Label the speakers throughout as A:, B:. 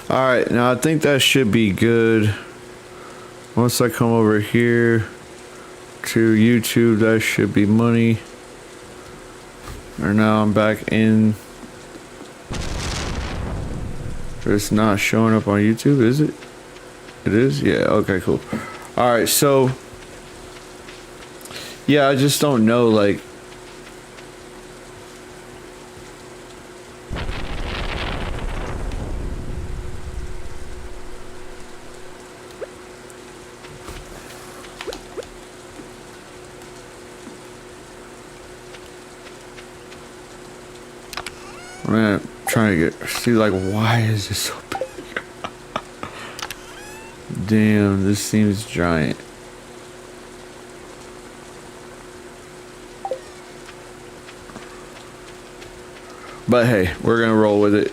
A: Alright, now I think that should be good. Once I come over here to YouTube, that should be money. And now I'm back in. It's not showing up on YouTube, is it? It is? Yeah, okay, cool. Alright, so yeah, I just don't know, like, man, I'm trying to see, like, why is this so big? Damn, this seems giant. But hey, we're gonna roll with it.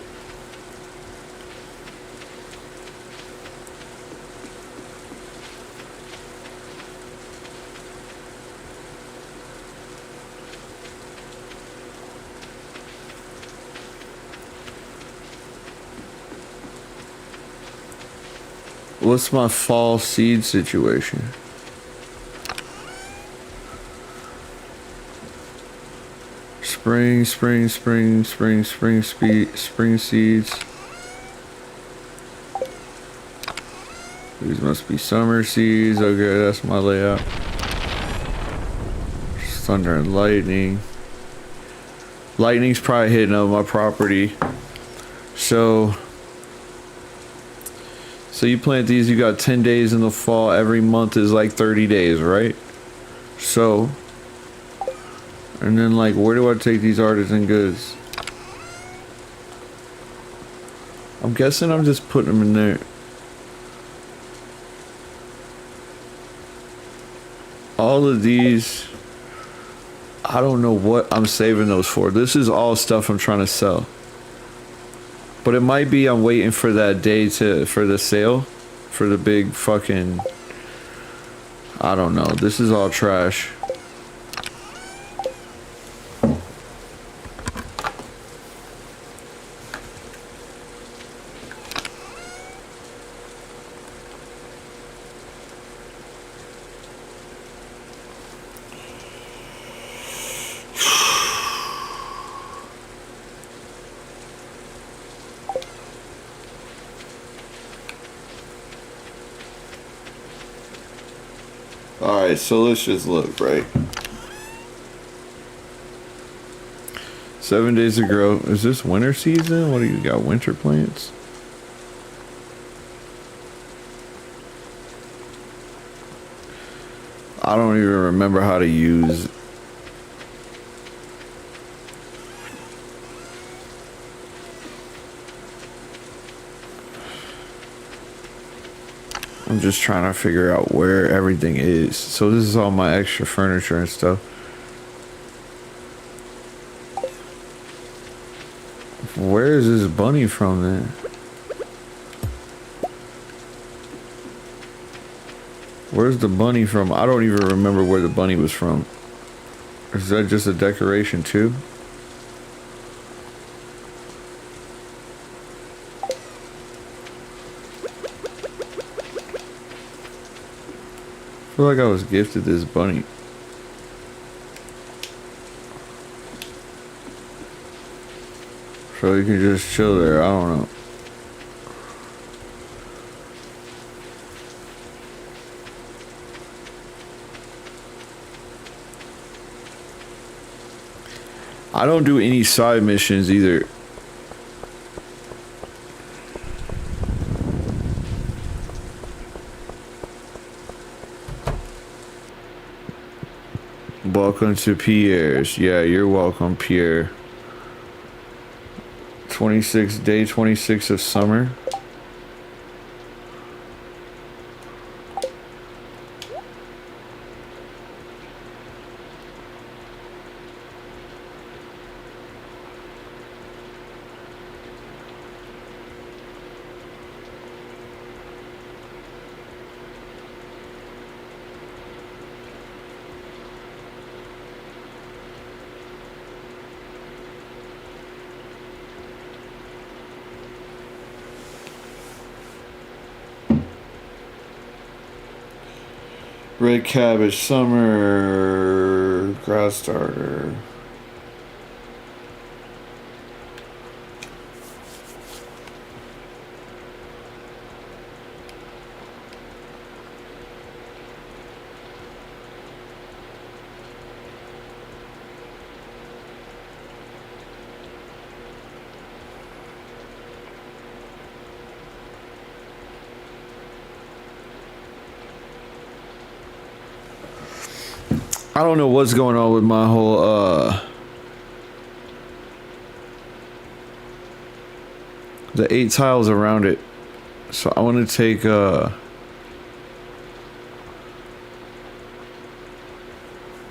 A: What's my fall seed situation? Spring seeds. These must be summer seeds. Okay, that's my layout. Thunder and lightning. Lightning's probably hitting up my property. So you plant these, you got 10 days in the fall. Every month is like 30 days, right? So, and then like, where do I take these artisan goods? I'm guessing I'm just putting them in there. All of these, I don't know what I'm saving those for. This is all stuff I'm trying to sell. But it might be I'm waiting for that day for the sale. For the big fucking, I don't know. This is all trash. Alright, so let's just look, right? 7 days to grow. Is this winter season? What do you got? Winter plants? I don't even remember how to use. I'm just trying to figure out where everything is. So this is all my extra furniture and stuff. Where is this bunny from then? Where's the bunny from? I don't even remember where the bunny was from. Is that just a decoration too? I feel like I was gifted this bunny. So you can just chill there, I don't know. I don't do any side missions either. Welcome to Pierre's. Yeah, you're welcome, Pierre. day 26 of summer. Red cabbage, summer, grass starter. I don't know what's going on with my whole the 8 tiles around it. So I want to take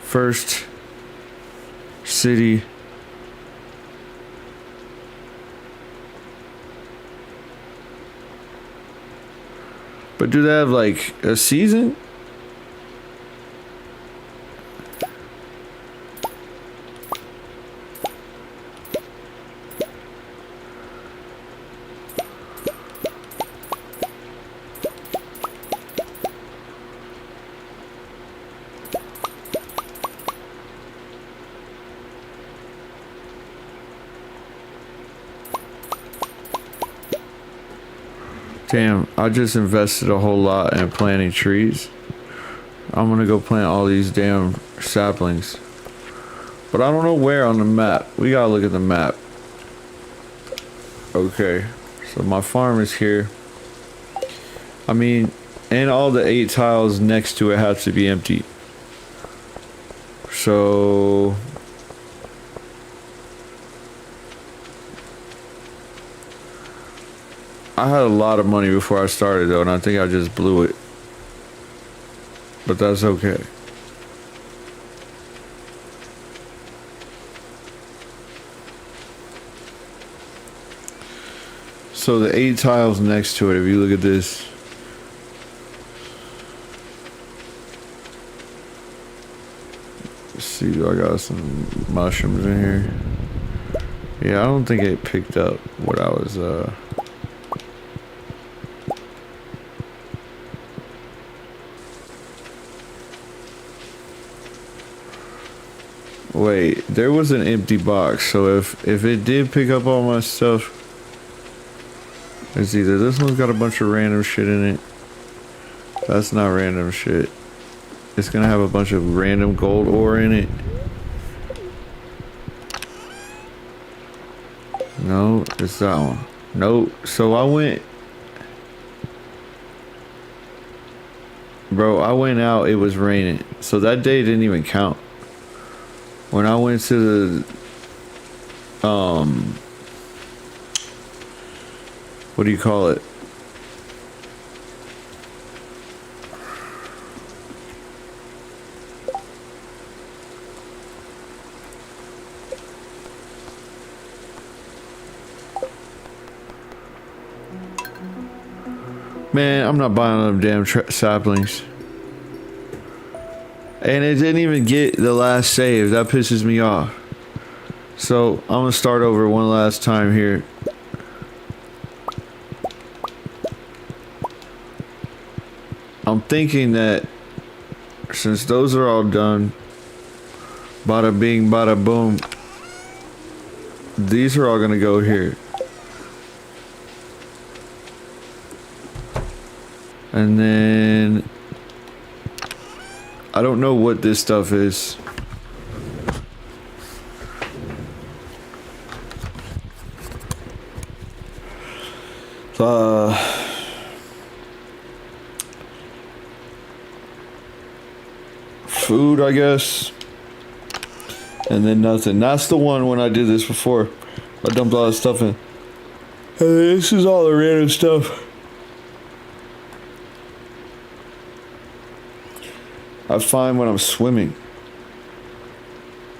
A: first city, but do they have like a season? Damn, I just invested a whole lot in planting trees. I'm gonna go plant all these damn saplings. But I don't know where on the map. We gotta look at the map. Okay, so my farm is here. I mean, and all the 8 tiles next to it have to be empty. So... I had a lot of money before I started though, and I think I just blew it. But that's okay. So the 8 tiles next to it, if you look at this. Let's see, I got some mushrooms in here. Yeah, I don't think it picked up what I was Wait, there was an empty box, so if it did pick up all my stuff, it's either this one's got a bunch of random shit in it. That's not random shit. It's gonna have a bunch of random gold ore in it. No, it's that one. Nope. So I went... Bro, I went out, it was raining. So that day didn't even count. When I went to the... what do you call it? Man, I'm not buying them damn saplings. And it didn't even get the last save. That pisses me off. So, I'm gonna start over one last time here. I'm thinking that since those are all done, bada bing, bada boom, these are all gonna go here. And then I don't know what this stuff is. Food, I guess. And then nothing. That's the one when I did this before. I dumped all that stuff in. Hey, this is all the random stuff. I find when I'm swimming.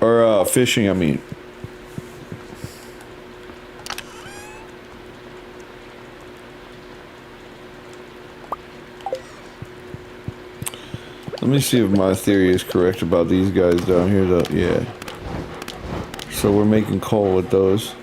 A: Or fishing, I mean. Let me see if my theory is correct about these guys down here though. Yeah. So we're making coal with those.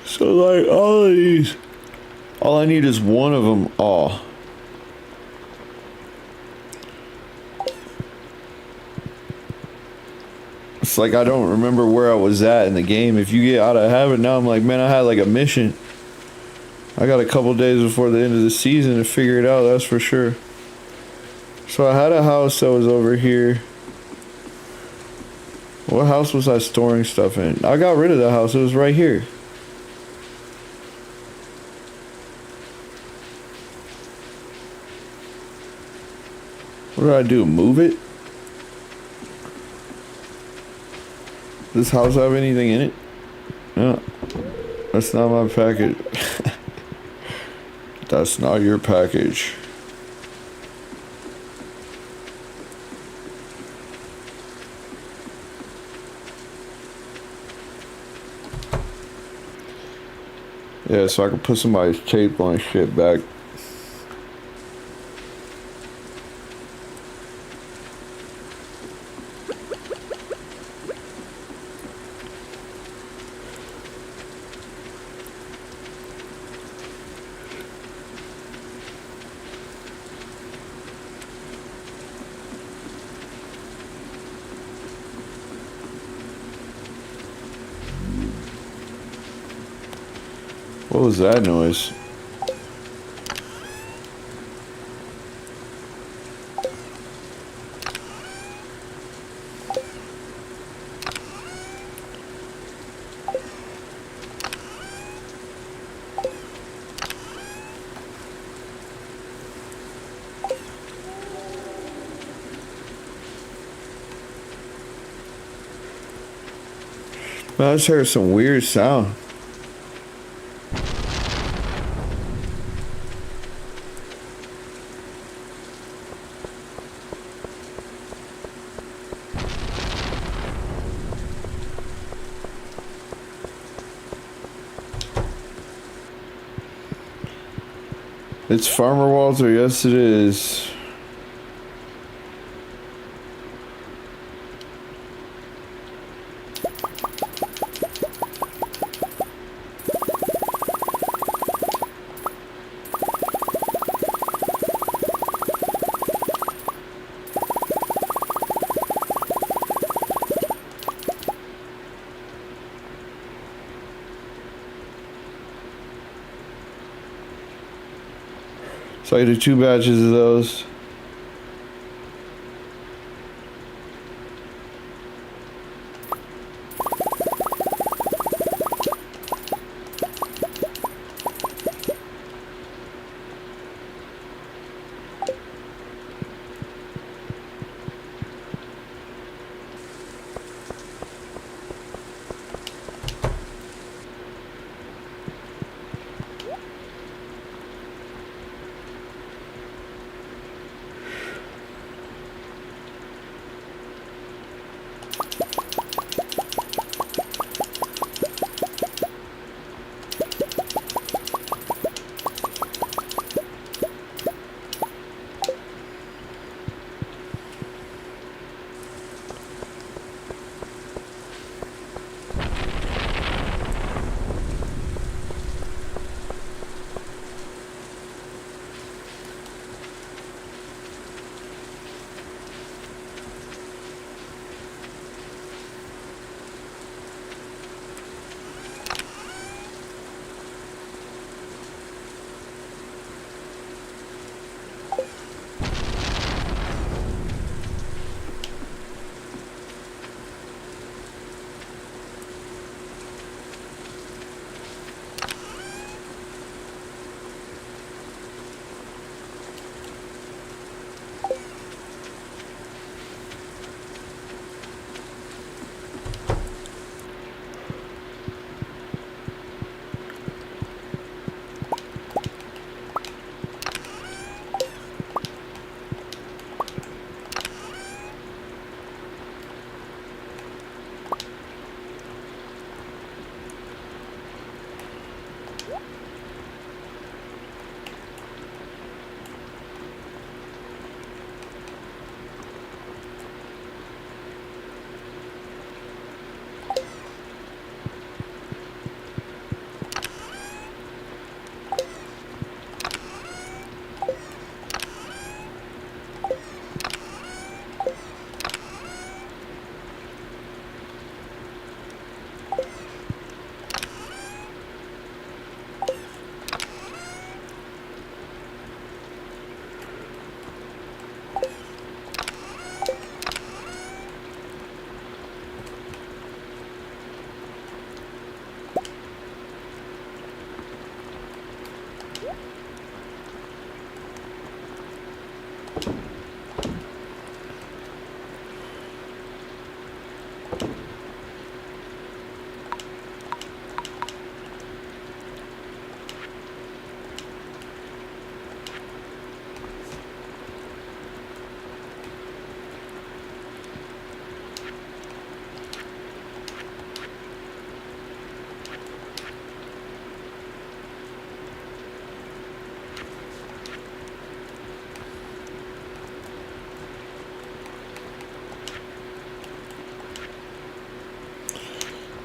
A: So like all of these, all I need is one of them all. It's like I don't remember where I was at in the game. If you get out of habit now, I'm like, man, I had like a mission. I got a couple days before the end of the season to figure it out, that's for sure. So I had a house that was over here. What house was I storing stuff in? I got rid of the house, it was right here. What did I do, move it? Does this house have anything in it? No. That's not my package. That's not your package. Yeah, so I can put somebody's tape on shit back. What was that noise? I just heard some weird sound. It's Farmer Walter, yes it is. So I did 2 batches of those.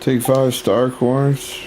A: Take 5 star corns.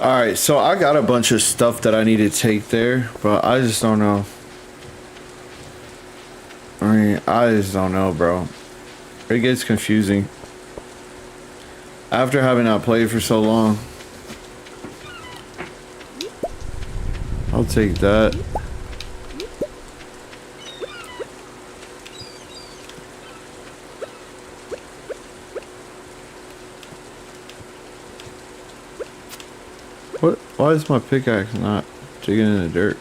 A: Alright, so I got a bunch of stuff that I need to take there, but I just don't know. I just don't know, bro. It gets confusing. After having not played for so long. I'll take that. Why is my pickaxe not digging in the dirt?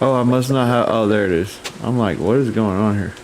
A: Oh, I must not have. Oh, there it is. I'm like, what is going on here?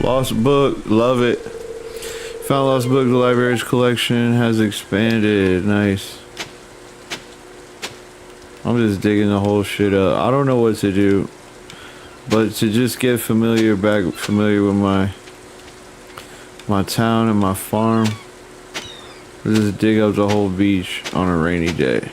A: Lost book, love it. Found lost book, the library's collection has expanded. Nice. I'm just digging the whole shit up. I don't know what to do, but to just get familiar with my town and my farm. Just dig up the whole beach on a rainy day.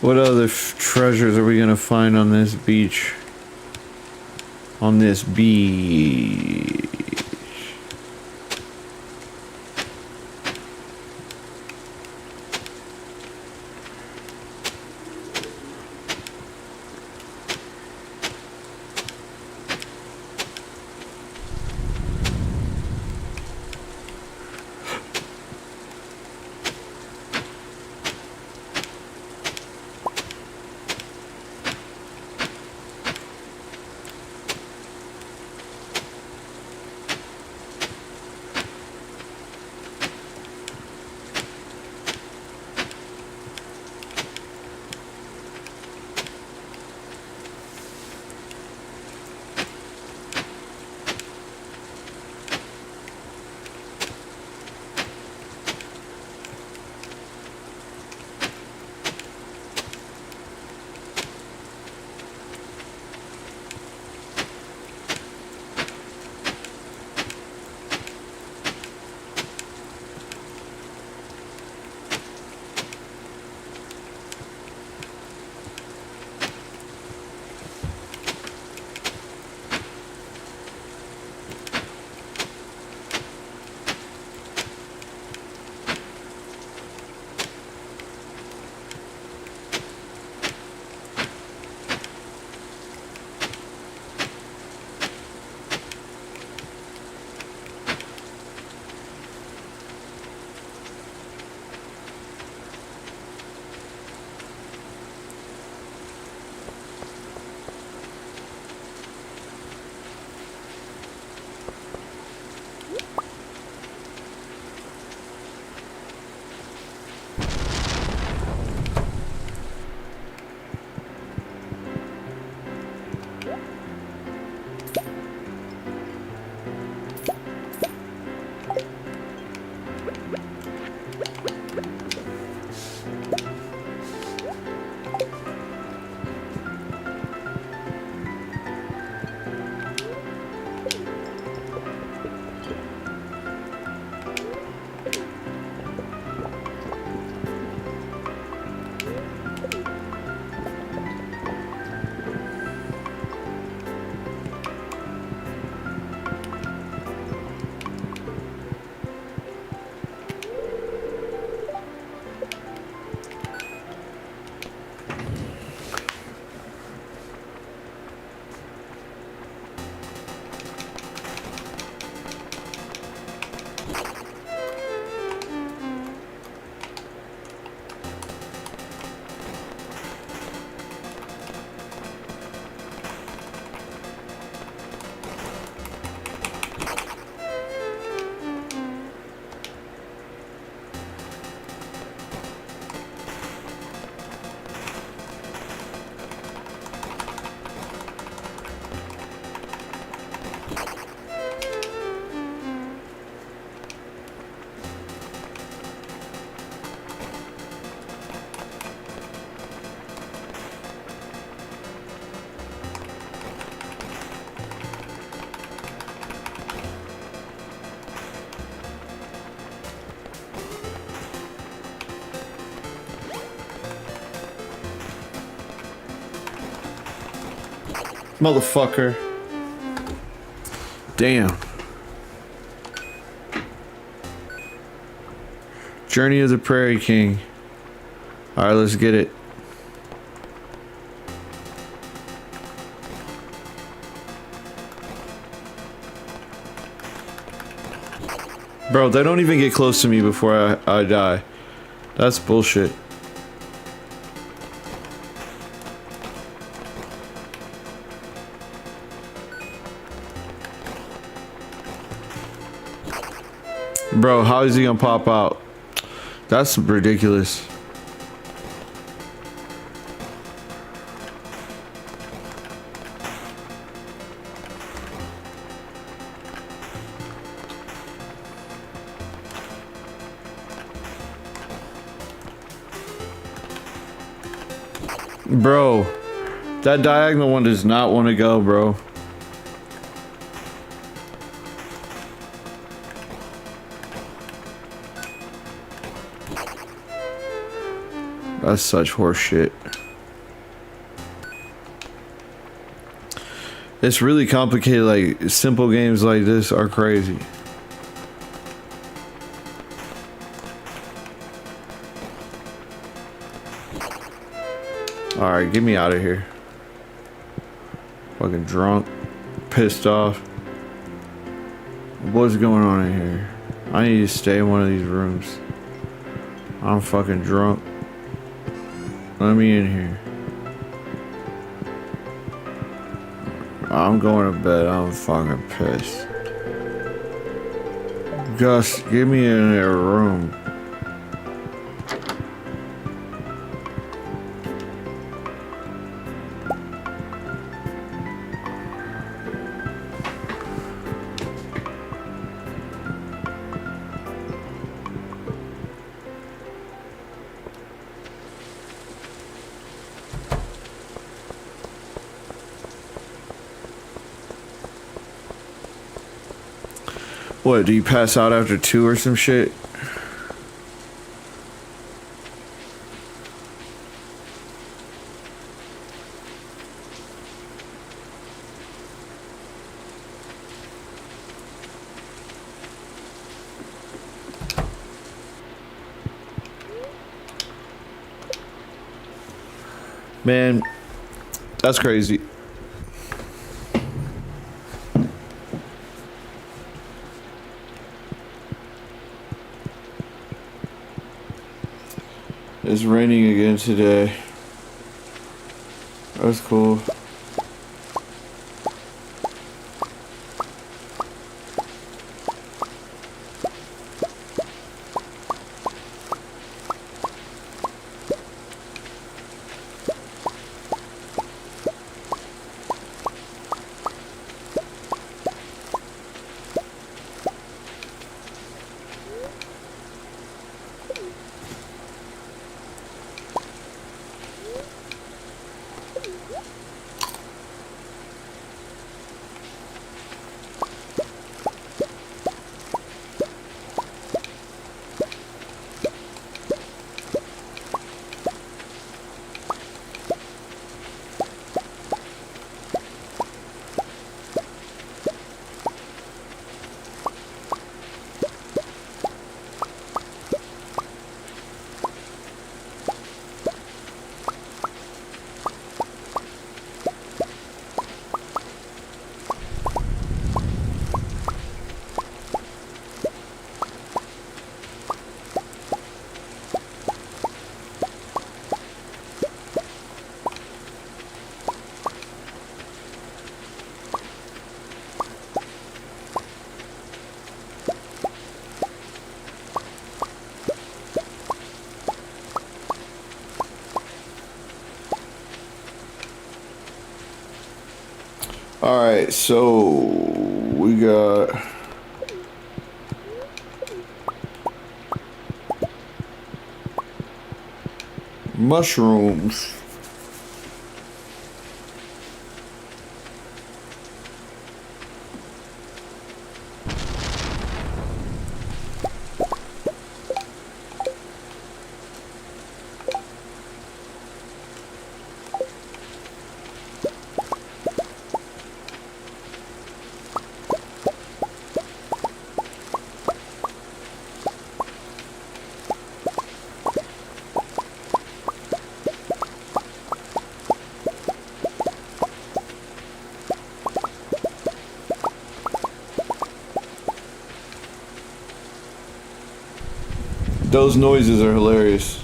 A: What other treasures are we gonna find on this beach? On this beach. Motherfucker. Damn. Journey of the Prairie King. Alright, let's get it. Bro, they don't even get close to me before I die. That's bullshit. Bro, how is he gonna pop out? That's ridiculous. Bro, that diagonal one does not want to go, bro. That's such horse shit. It's really complicated. Like, simple games like this are crazy. Alright, get me out of here. Fucking drunk. Pissed off. What's going on in here? I need to stay in one of these rooms. I'm fucking drunk. Let me in here. I'm going to bed. I'm fucking pissed. Gus, get me in their room. What, do you pass out after 2 or some shit? Man, that's crazy. It's raining again today. That's cool. Alright, so we got mushrooms. Those noises are hilarious.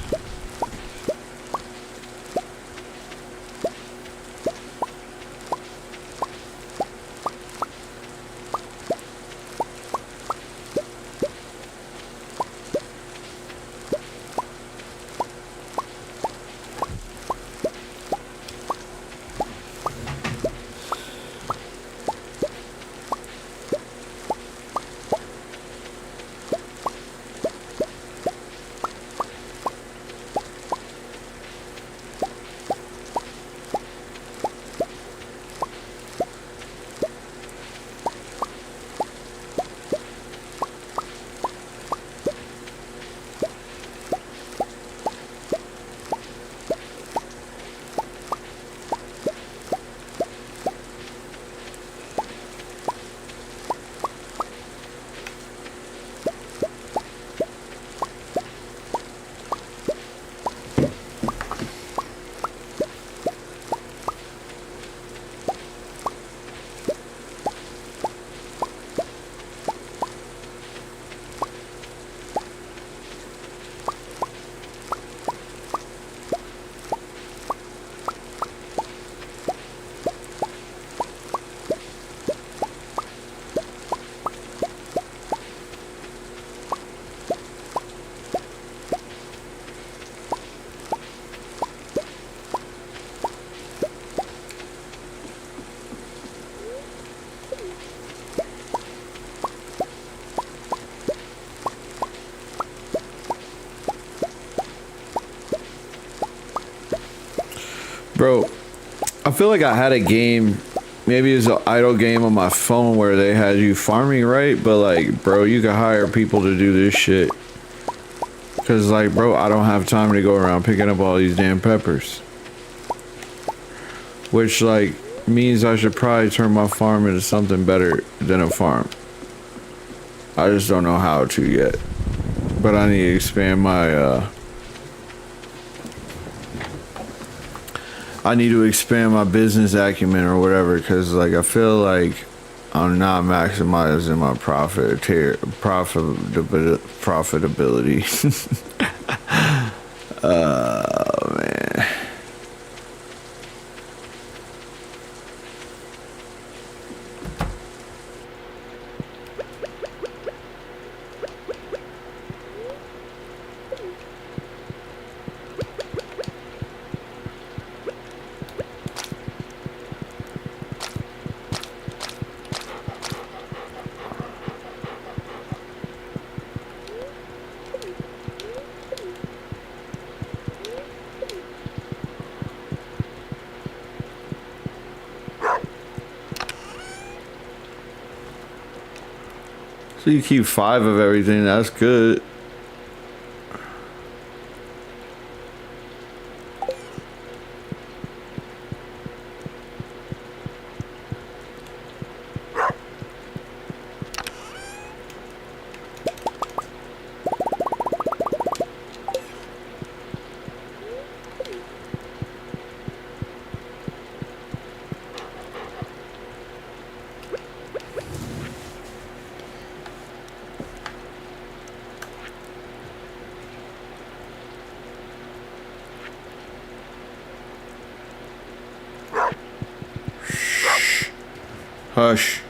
A: Bro, I feel like I had a game, maybe it's an idle game on my phone where they had you farming, right? But like, bro, you could hire people to do this shit. Cause like, bro, I don't have time to go around picking up all these damn peppers. Which like, means I should probably turn my farm into something better than a farm. I just don't know how to yet. But I need to expand my, I need to expand my business acumen or whatever, because like I feel like I'm not maximizing my profitability. Oh man. So you keep 5 of everything, that's good. Hush.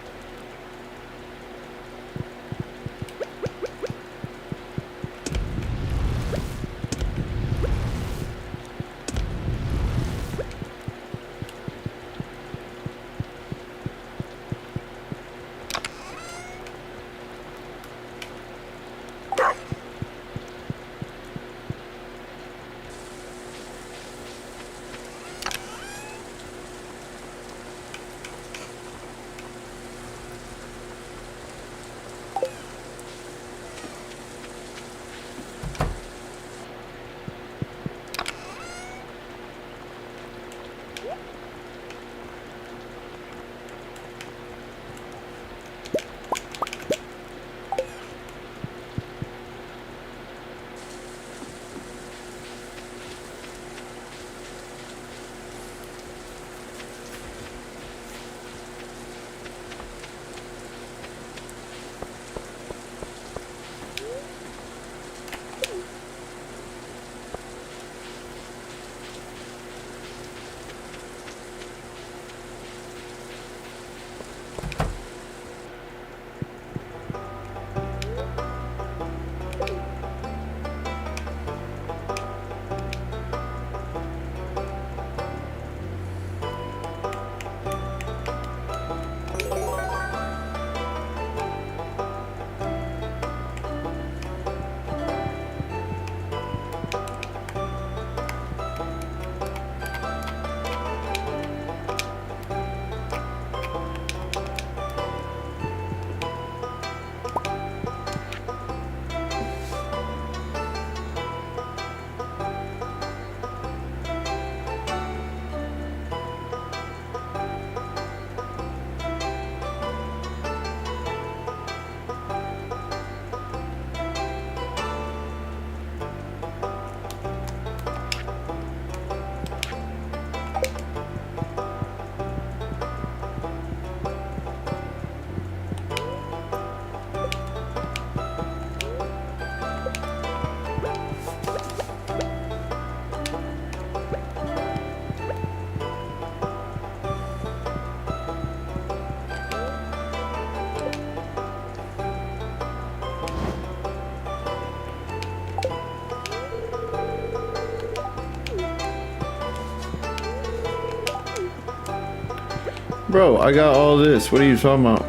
A: Bro, I got all this. What are you talking about?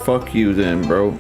A: Fuck you then, bro.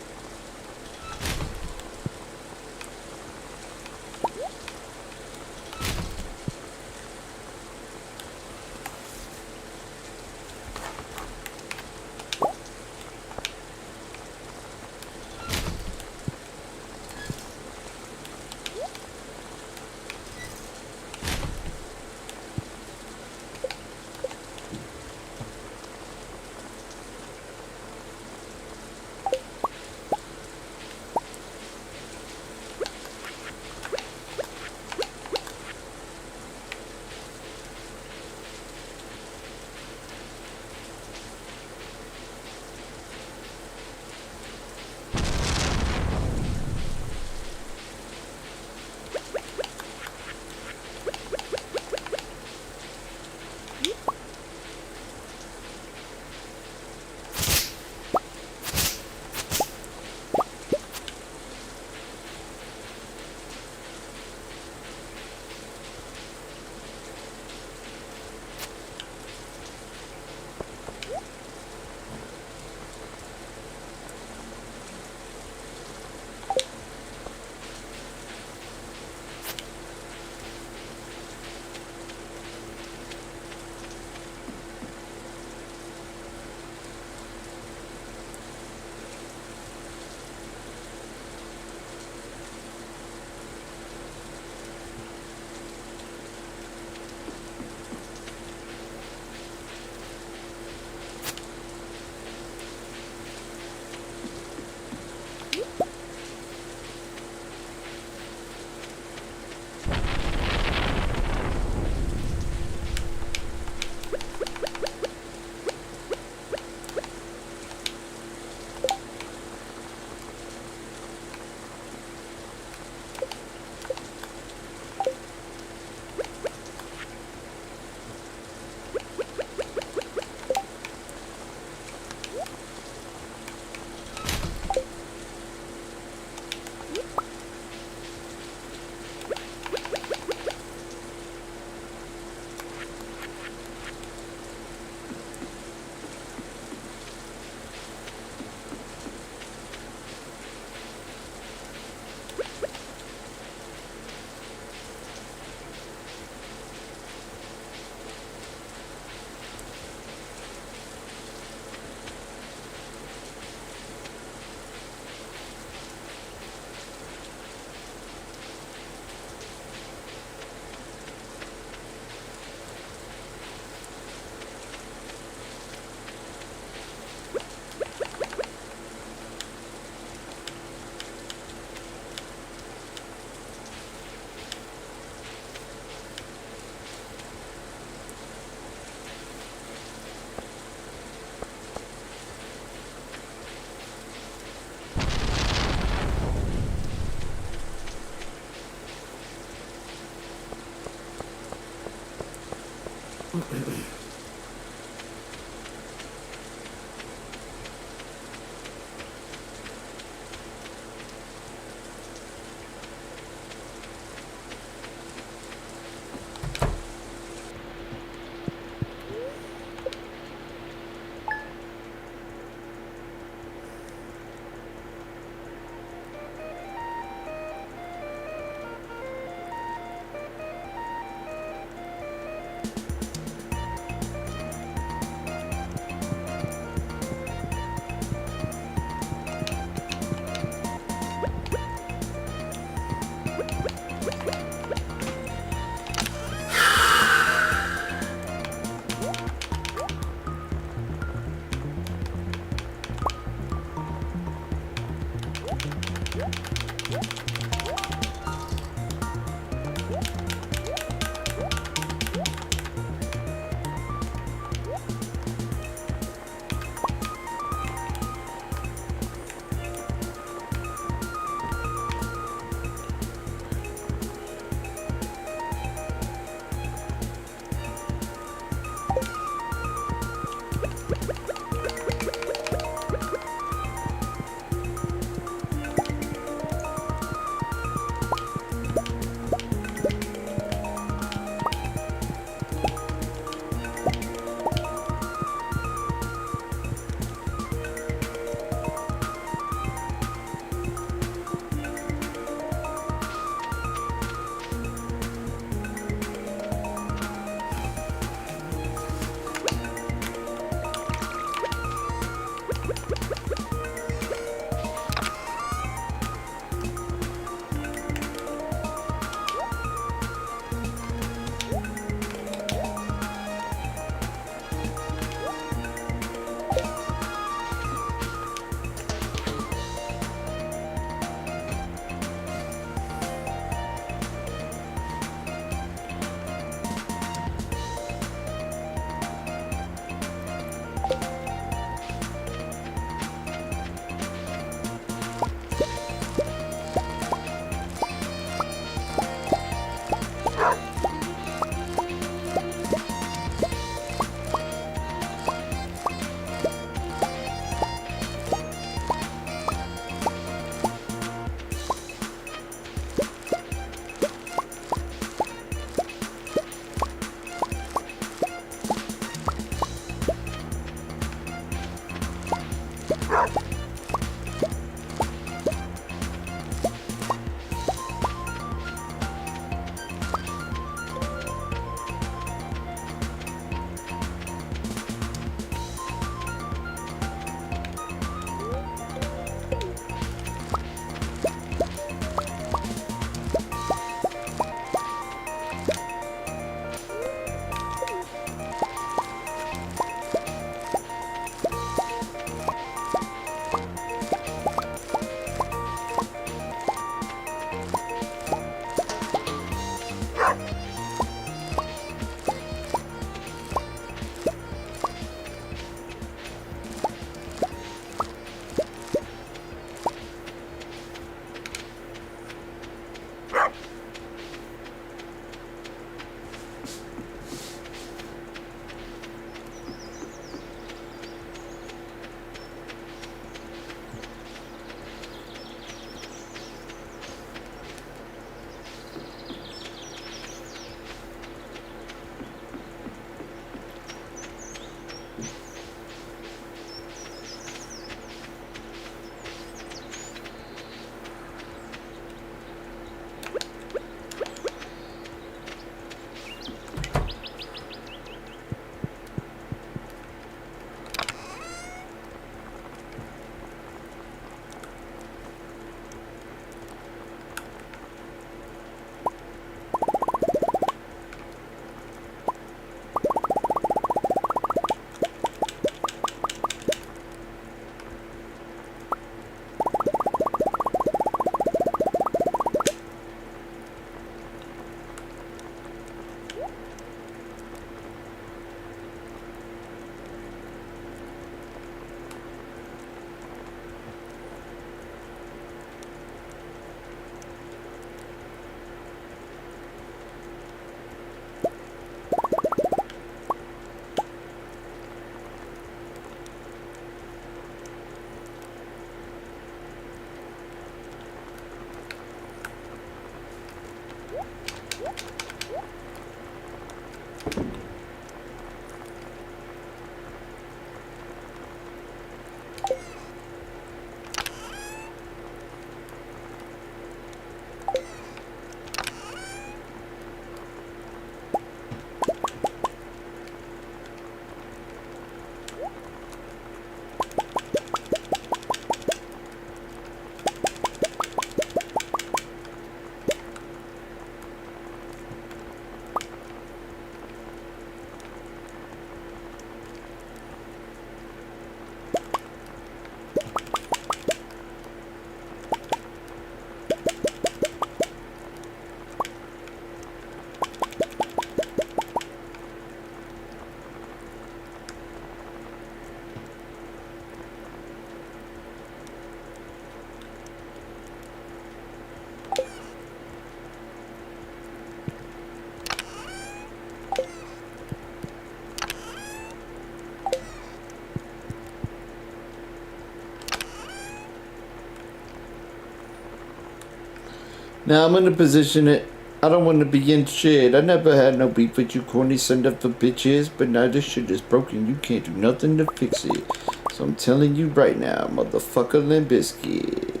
B: Now I'm in a position that I don't want to be in shit. I never had no beef with you corny son of a bitches, but now this shit is broken. You can't do nothing to fix it. So I'm telling you right now, motherfucker Limp Bizkit.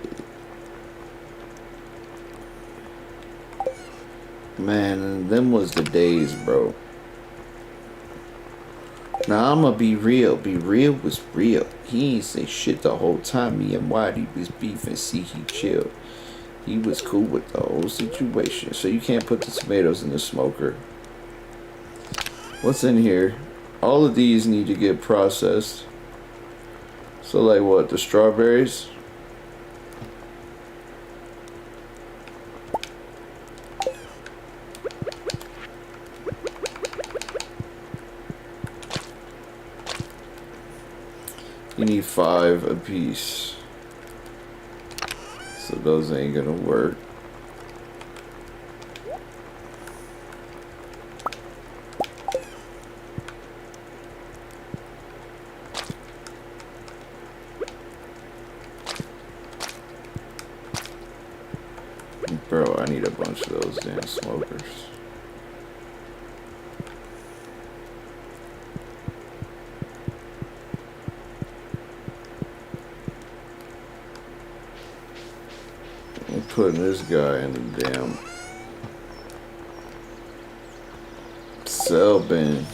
B: Man, them was the days, bro. Now I'ma be real. Be real was real. He ain't say shit the whole time. Me and Whitey was beefing. See, he chilled. He was cool with the whole situation. So you can't put the tomatoes in the smoker. What's in here? All of these need to get processed. So like what? The strawberries? You need 5 apiece. So those ain't gonna work. Bro, I need a bunch of those damn smokers. I'm putting this guy in the damn cell bin.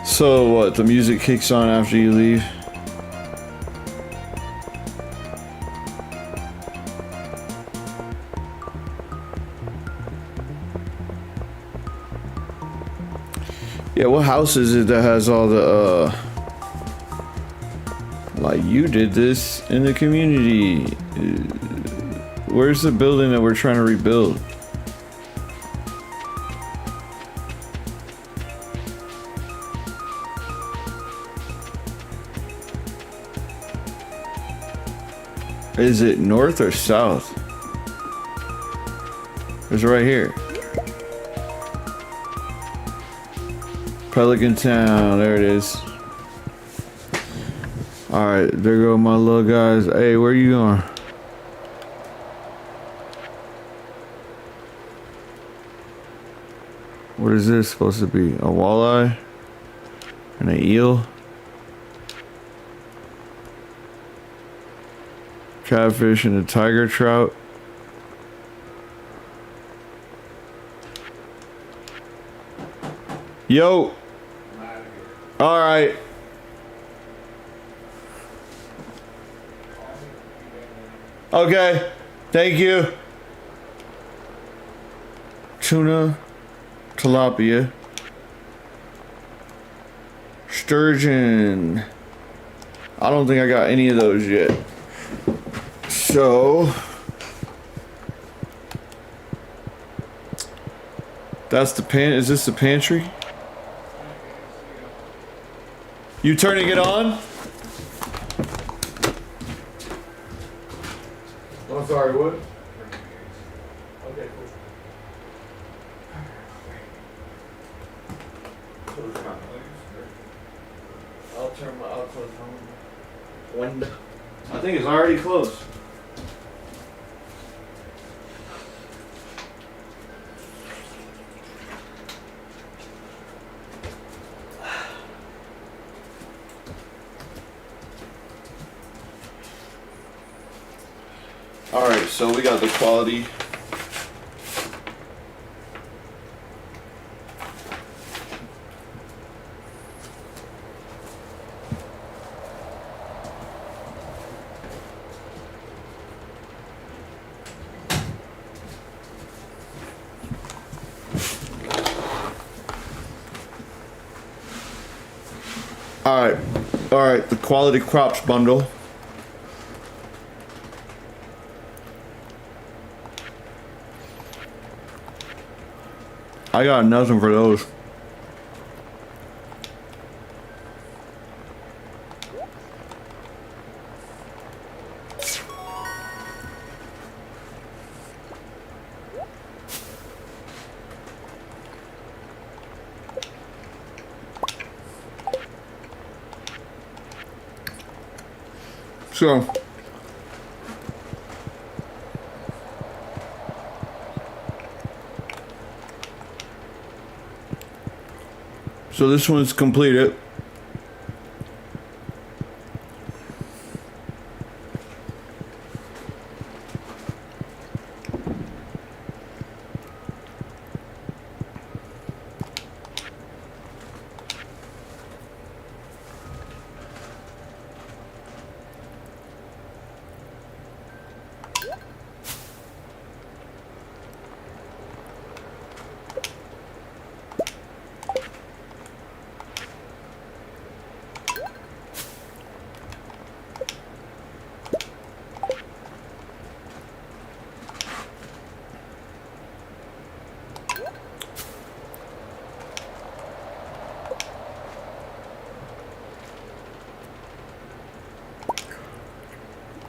A: So what, the music kicks on after you leave? Yeah, what house is it that has all the, like you did this in the community? Where's the building that we're trying to rebuild? Is it north or south? It's right here. Pelican Town, there it is. Alright, there go my little guys. Hey, where you going? What is this supposed to be? A walleye? And an eel? Catfish and a tiger trout? Yo! Alright. Okay. Thank you. Tuna. Tilapia. Sturgeon. I don't think I got any of those yet. So that's the is this the pantry? You turning it on? I'm sorry, what? Okay, cool. I'll close my window. I think it's already closed. Alright, so we got the quality. Alright, the quality crops bundle. I got nothing for those. So this one's completed.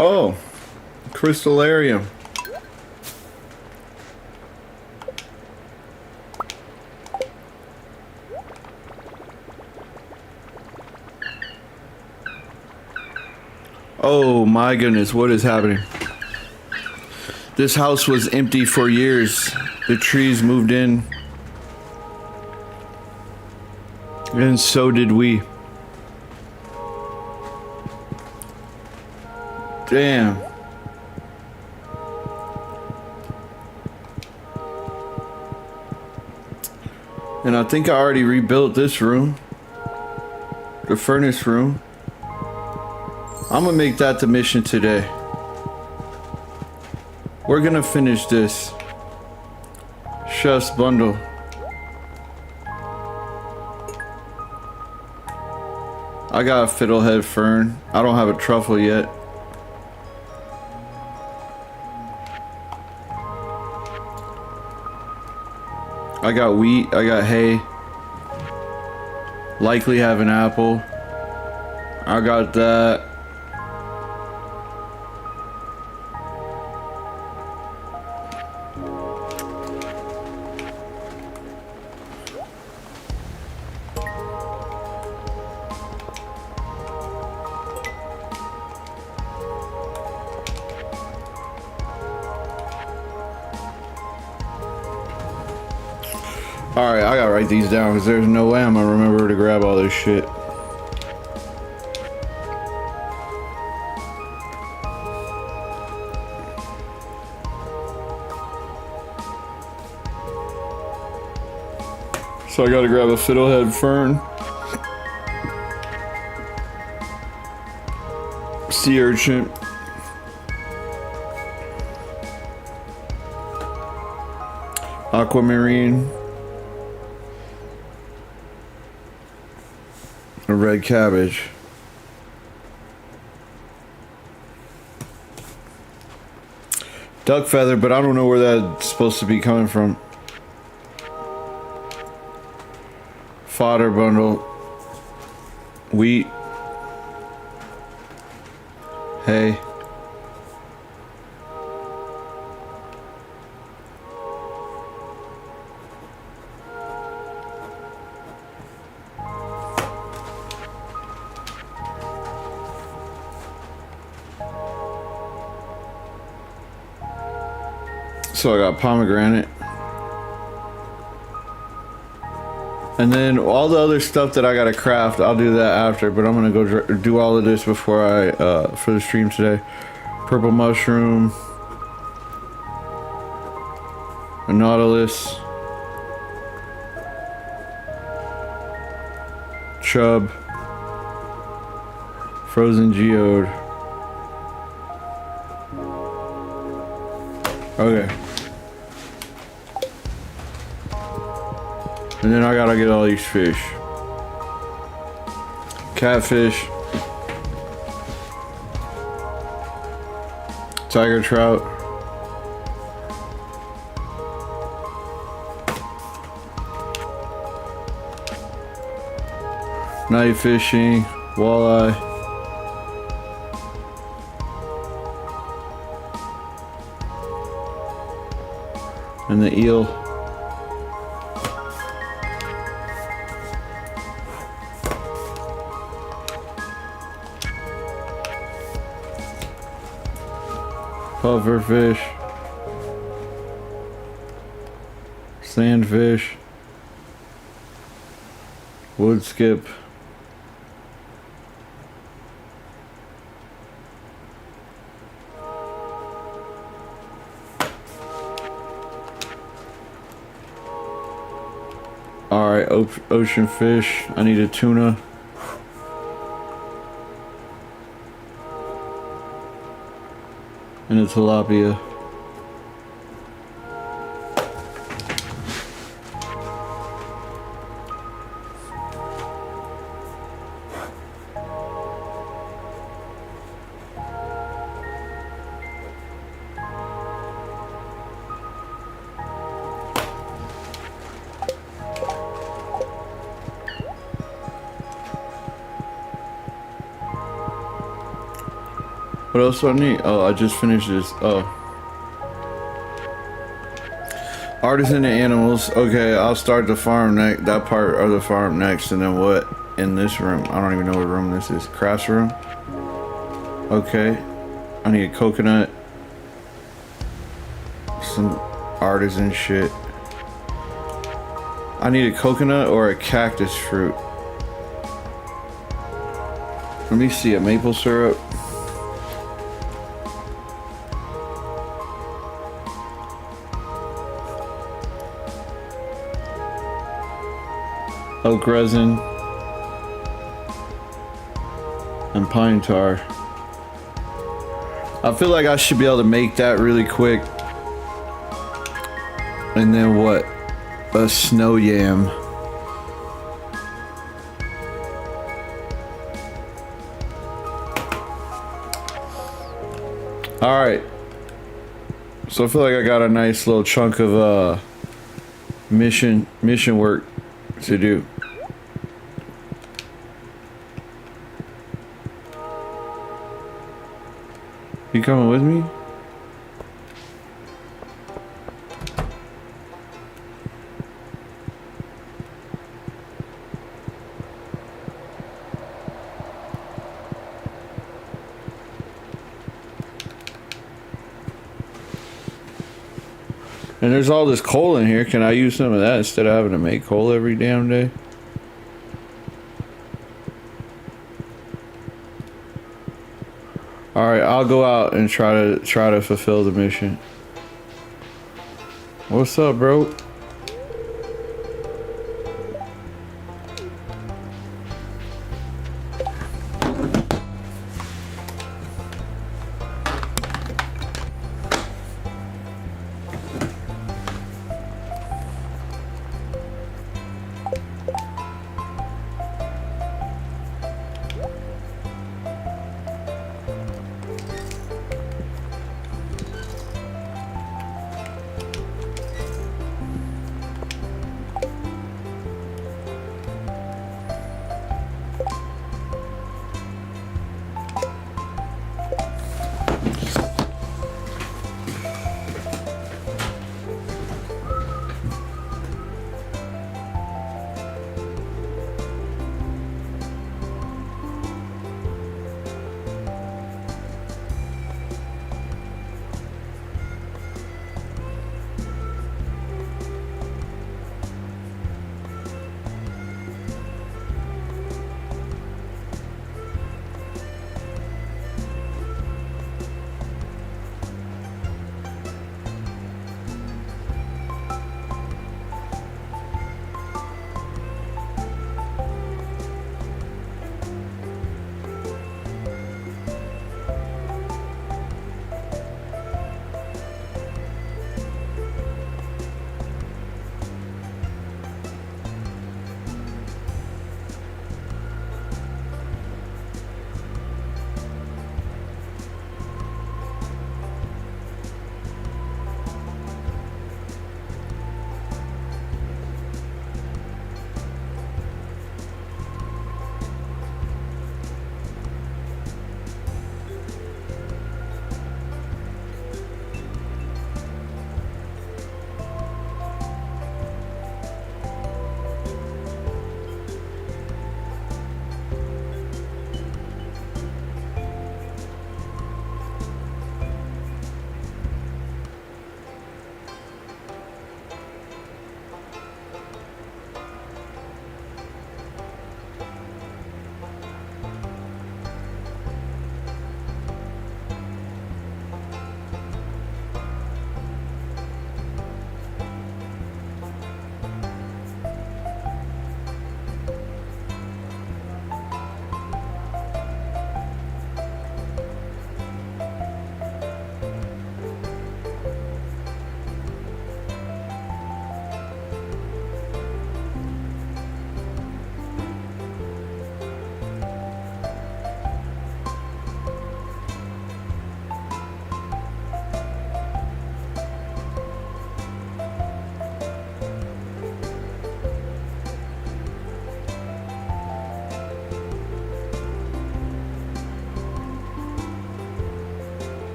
A: Oh, crystallarium. Oh my goodness, what is happening? This house was empty for years. The trees moved in. And so did we. Damn. And I think I already rebuilt this room. The furnace room. I'm gonna make that the mission today. We're gonna finish this. Chef's bundle. I got a fiddlehead fern. I don't have a truffle yet. I got wheat, I got hay. Likely have an apple. I got that. Alright, I gotta write these down because there's no way I'm gonna remember to grab all this shit. So I gotta grab a fiddlehead fern, sea urchin, aquamarine, a red cabbage, duck feather, but I don't know where that's supposed to be coming from. Fodder bundle, wheat, hay, so I got pomegranate. And then all the other stuff that I gotta craft, I'll do that after. But I'm gonna go do all of this before I, for the stream today. Purple mushroom, a nautilus, chub, frozen geode. Okay. And then I gotta get all these fish. Catfish. Tiger trout. Night fishing. Walleye. And the eel. Pufferfish, sandfish, wood skip, alright, ocean fish. I need a tuna. And a tilapia. What else do I need? Oh, I just finished this. Oh. Artisan and animals. Okay, I'll start the farm next. That part of the farm next, and then what? In this room. I don't even know what room this is. Crafts room. Okay. I need a coconut. Some artisan shit. I need a coconut or a cactus fruit. Let me see, a maple syrup. Oak resin and pine tar. I feel like I should be able to make that really quick. And then what? A snow yam. Alright. So I feel like I got a nice little chunk of mission work to do. You coming with me? And there's all this coal in here. Can I use some of that instead of having to make coal every damn day? All right, I'll go out and try to fulfill the mission. What's up, bro?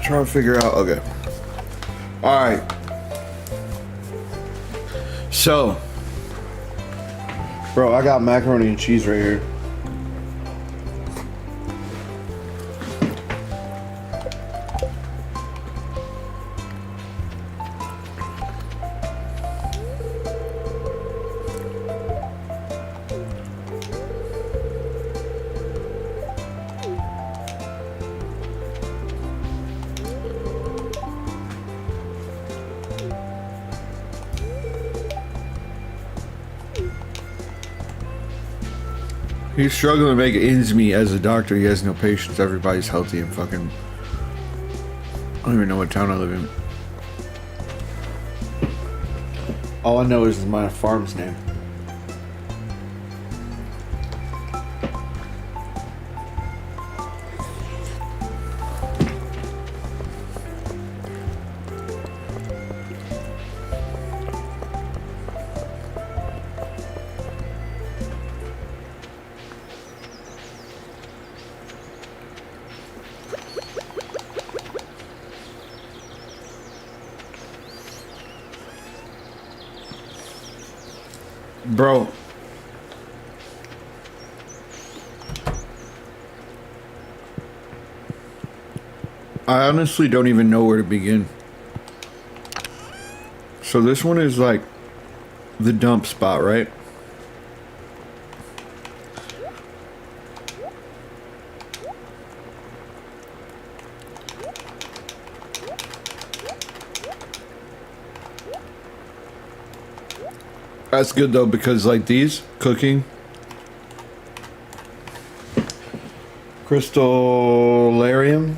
A: Trying to figure out. Okay. All right. So, bro, I got macaroni and cheese right here. He's struggling to make ends meet as a doctor. He has no patience. Everybody's healthy and fucking... I don't even know what town I live in. All I know is my farm's name. Bro. I honestly don't even know where to begin. So this one is like the dump spot, right? That's good though, because like these cooking crystallarium.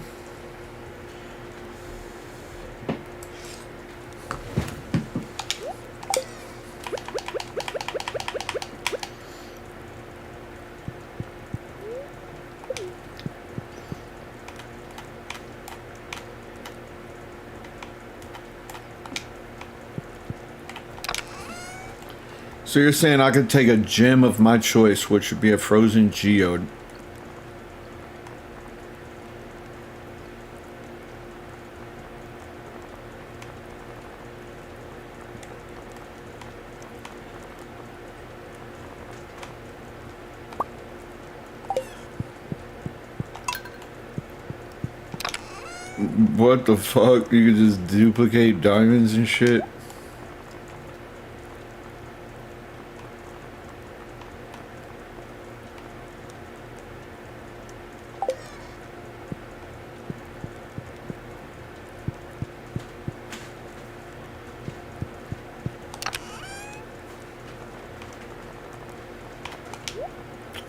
A: So you're saying I could take a gem of my choice, which would be a frozen geode. What the fuck? You could just duplicate diamonds and shit?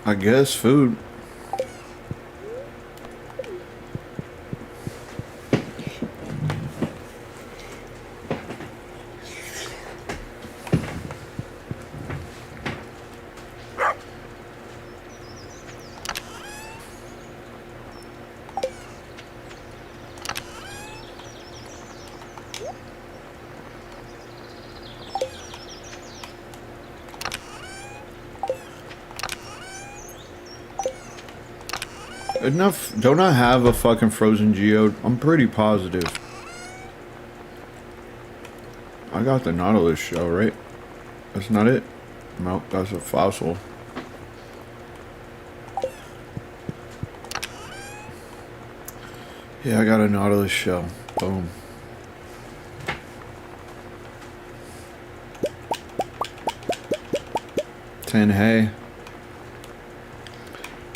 A: I guess food. Enough. Don't I have a fucking frozen geode? I'm pretty positive. I got the Nautilus shell, right? That's not it? No, that's a fossil. Yeah, I got a Nautilus shell. Boom. Ten hay.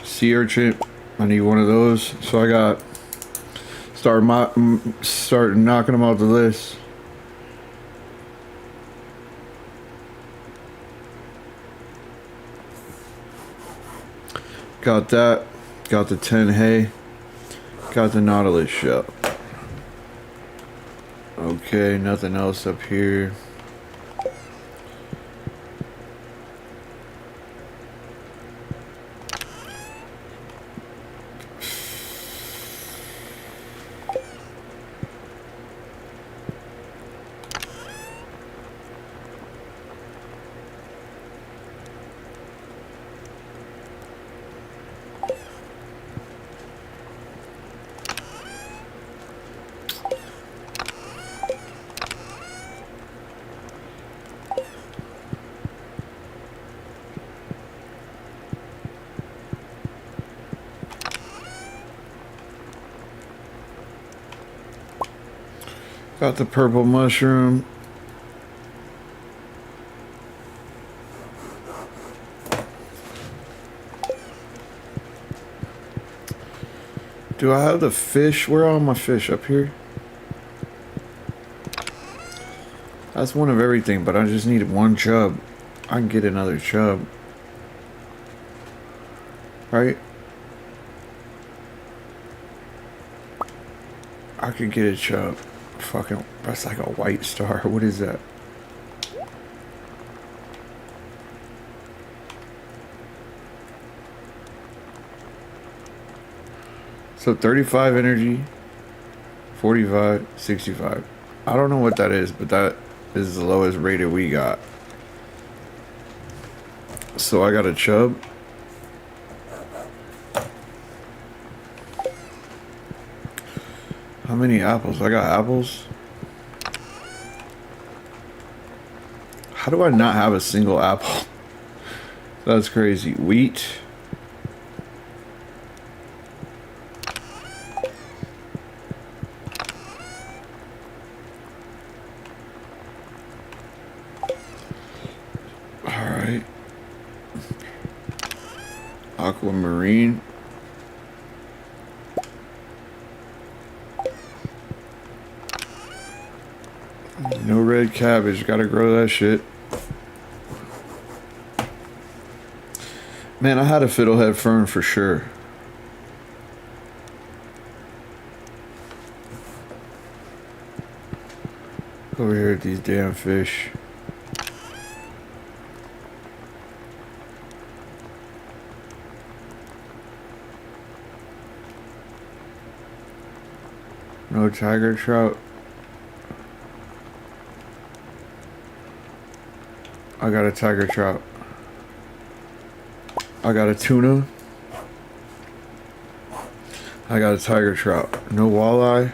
A: Sea urchin. I need one of those. So I got start knocking them off the list. Got that. Got the 10 hay. Got the Nautilus shell. Okay, nothing else up here. Got the purple mushroom. Do I have the fish? Where are all my fish? Up here? That's one of everything, but I just need one chub. I can get another chub. Right? I could get a chub. Fucking, that's like a white star. What is that? So 35 energy, 45, 65. I don't know what that is, but that is the lowest rated we got. So I got a chub. How many apples? I got apples. How do I not have a single apple? That's crazy. Wheat. Alright. Aquamarine. No red cabbage. Gotta grow that shit. Man, I had a fiddlehead fern for sure. Over here at these damn fish. No tiger trout. I got a tiger trout. I got a tuna. I got a tiger trout. No walleye.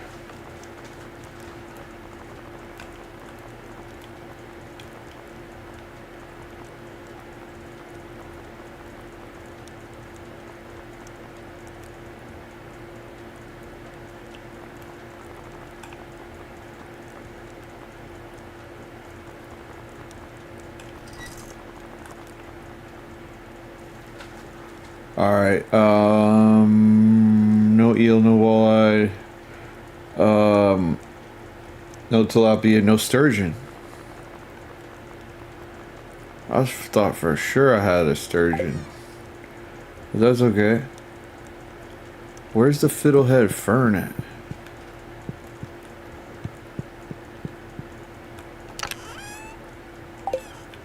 A: Alright, no eel, no walleye, no tilapia, no sturgeon. I thought for sure I had a sturgeon. But that's okay. Where's the fiddlehead fern at?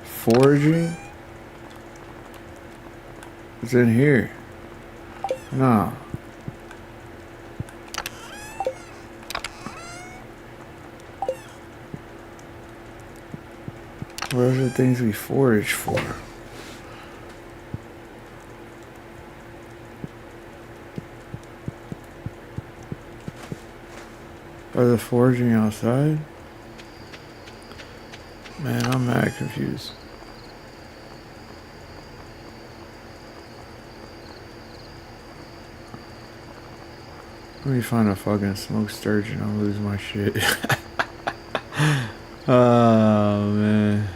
A: Foraging? It's in here. No. Where's the things we forage for? Are they foraging outside? Man, I'm mad confused. Let me find a fucking smoked sturgeon. I'll lose my shit. Oh, man.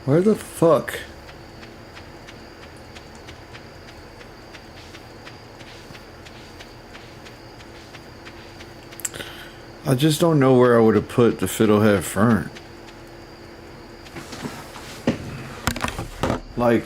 A: Where the fuck? I just don't know where I would have put the fiddlehead fern. Like...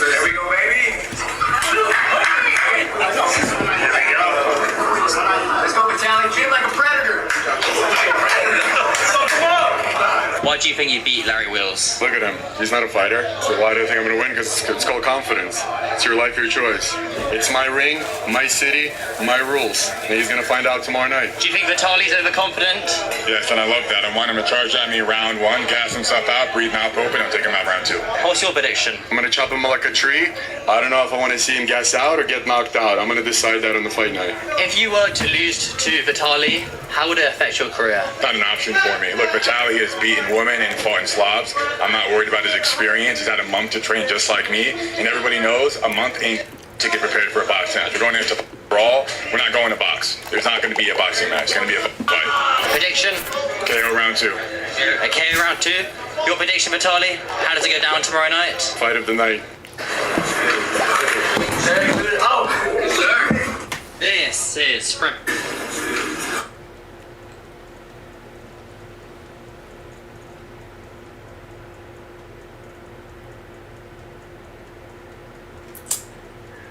C: There we go, baby. Let's go, battalion. Kid like a predator.
D: Why do you think you beat Larry Wills?
E: Look at him. He's not a fighter. So why do you think I'm going to win? Because it's called confidence. It's your life, your choice. It's my ring, my city, my rules. And he's going to find out tomorrow night.
D: Do you think Vitali's overconfident?
E: Yes, and I love that. I want him to charge at me round one, gas himself out, breathe mouth open, and take him out round two.
D: What's your prediction?
E: I'm going to chop him like a tree. I don't know if I want to see him gas out or get knocked out. I'm going to decide that on the fight night.
D: If you were to lose to Vitali, how would it affect your career?
E: Not an option for me. Look, Vitaly has beaten women and fought in Slavs. I'm not worried about his experience. He's had a month to train just like me. And everybody knows a month ain't to get prepared for a boxing match. We're going into brawl. We're not going to box. There's not going to be a boxing match. It's going to be a fight.
D: Prediction?
E: KO round two.
D: Okay, round two. Your prediction, Vitali? How does it go down tomorrow night?
E: Fight of the night.
D: This is Sprint.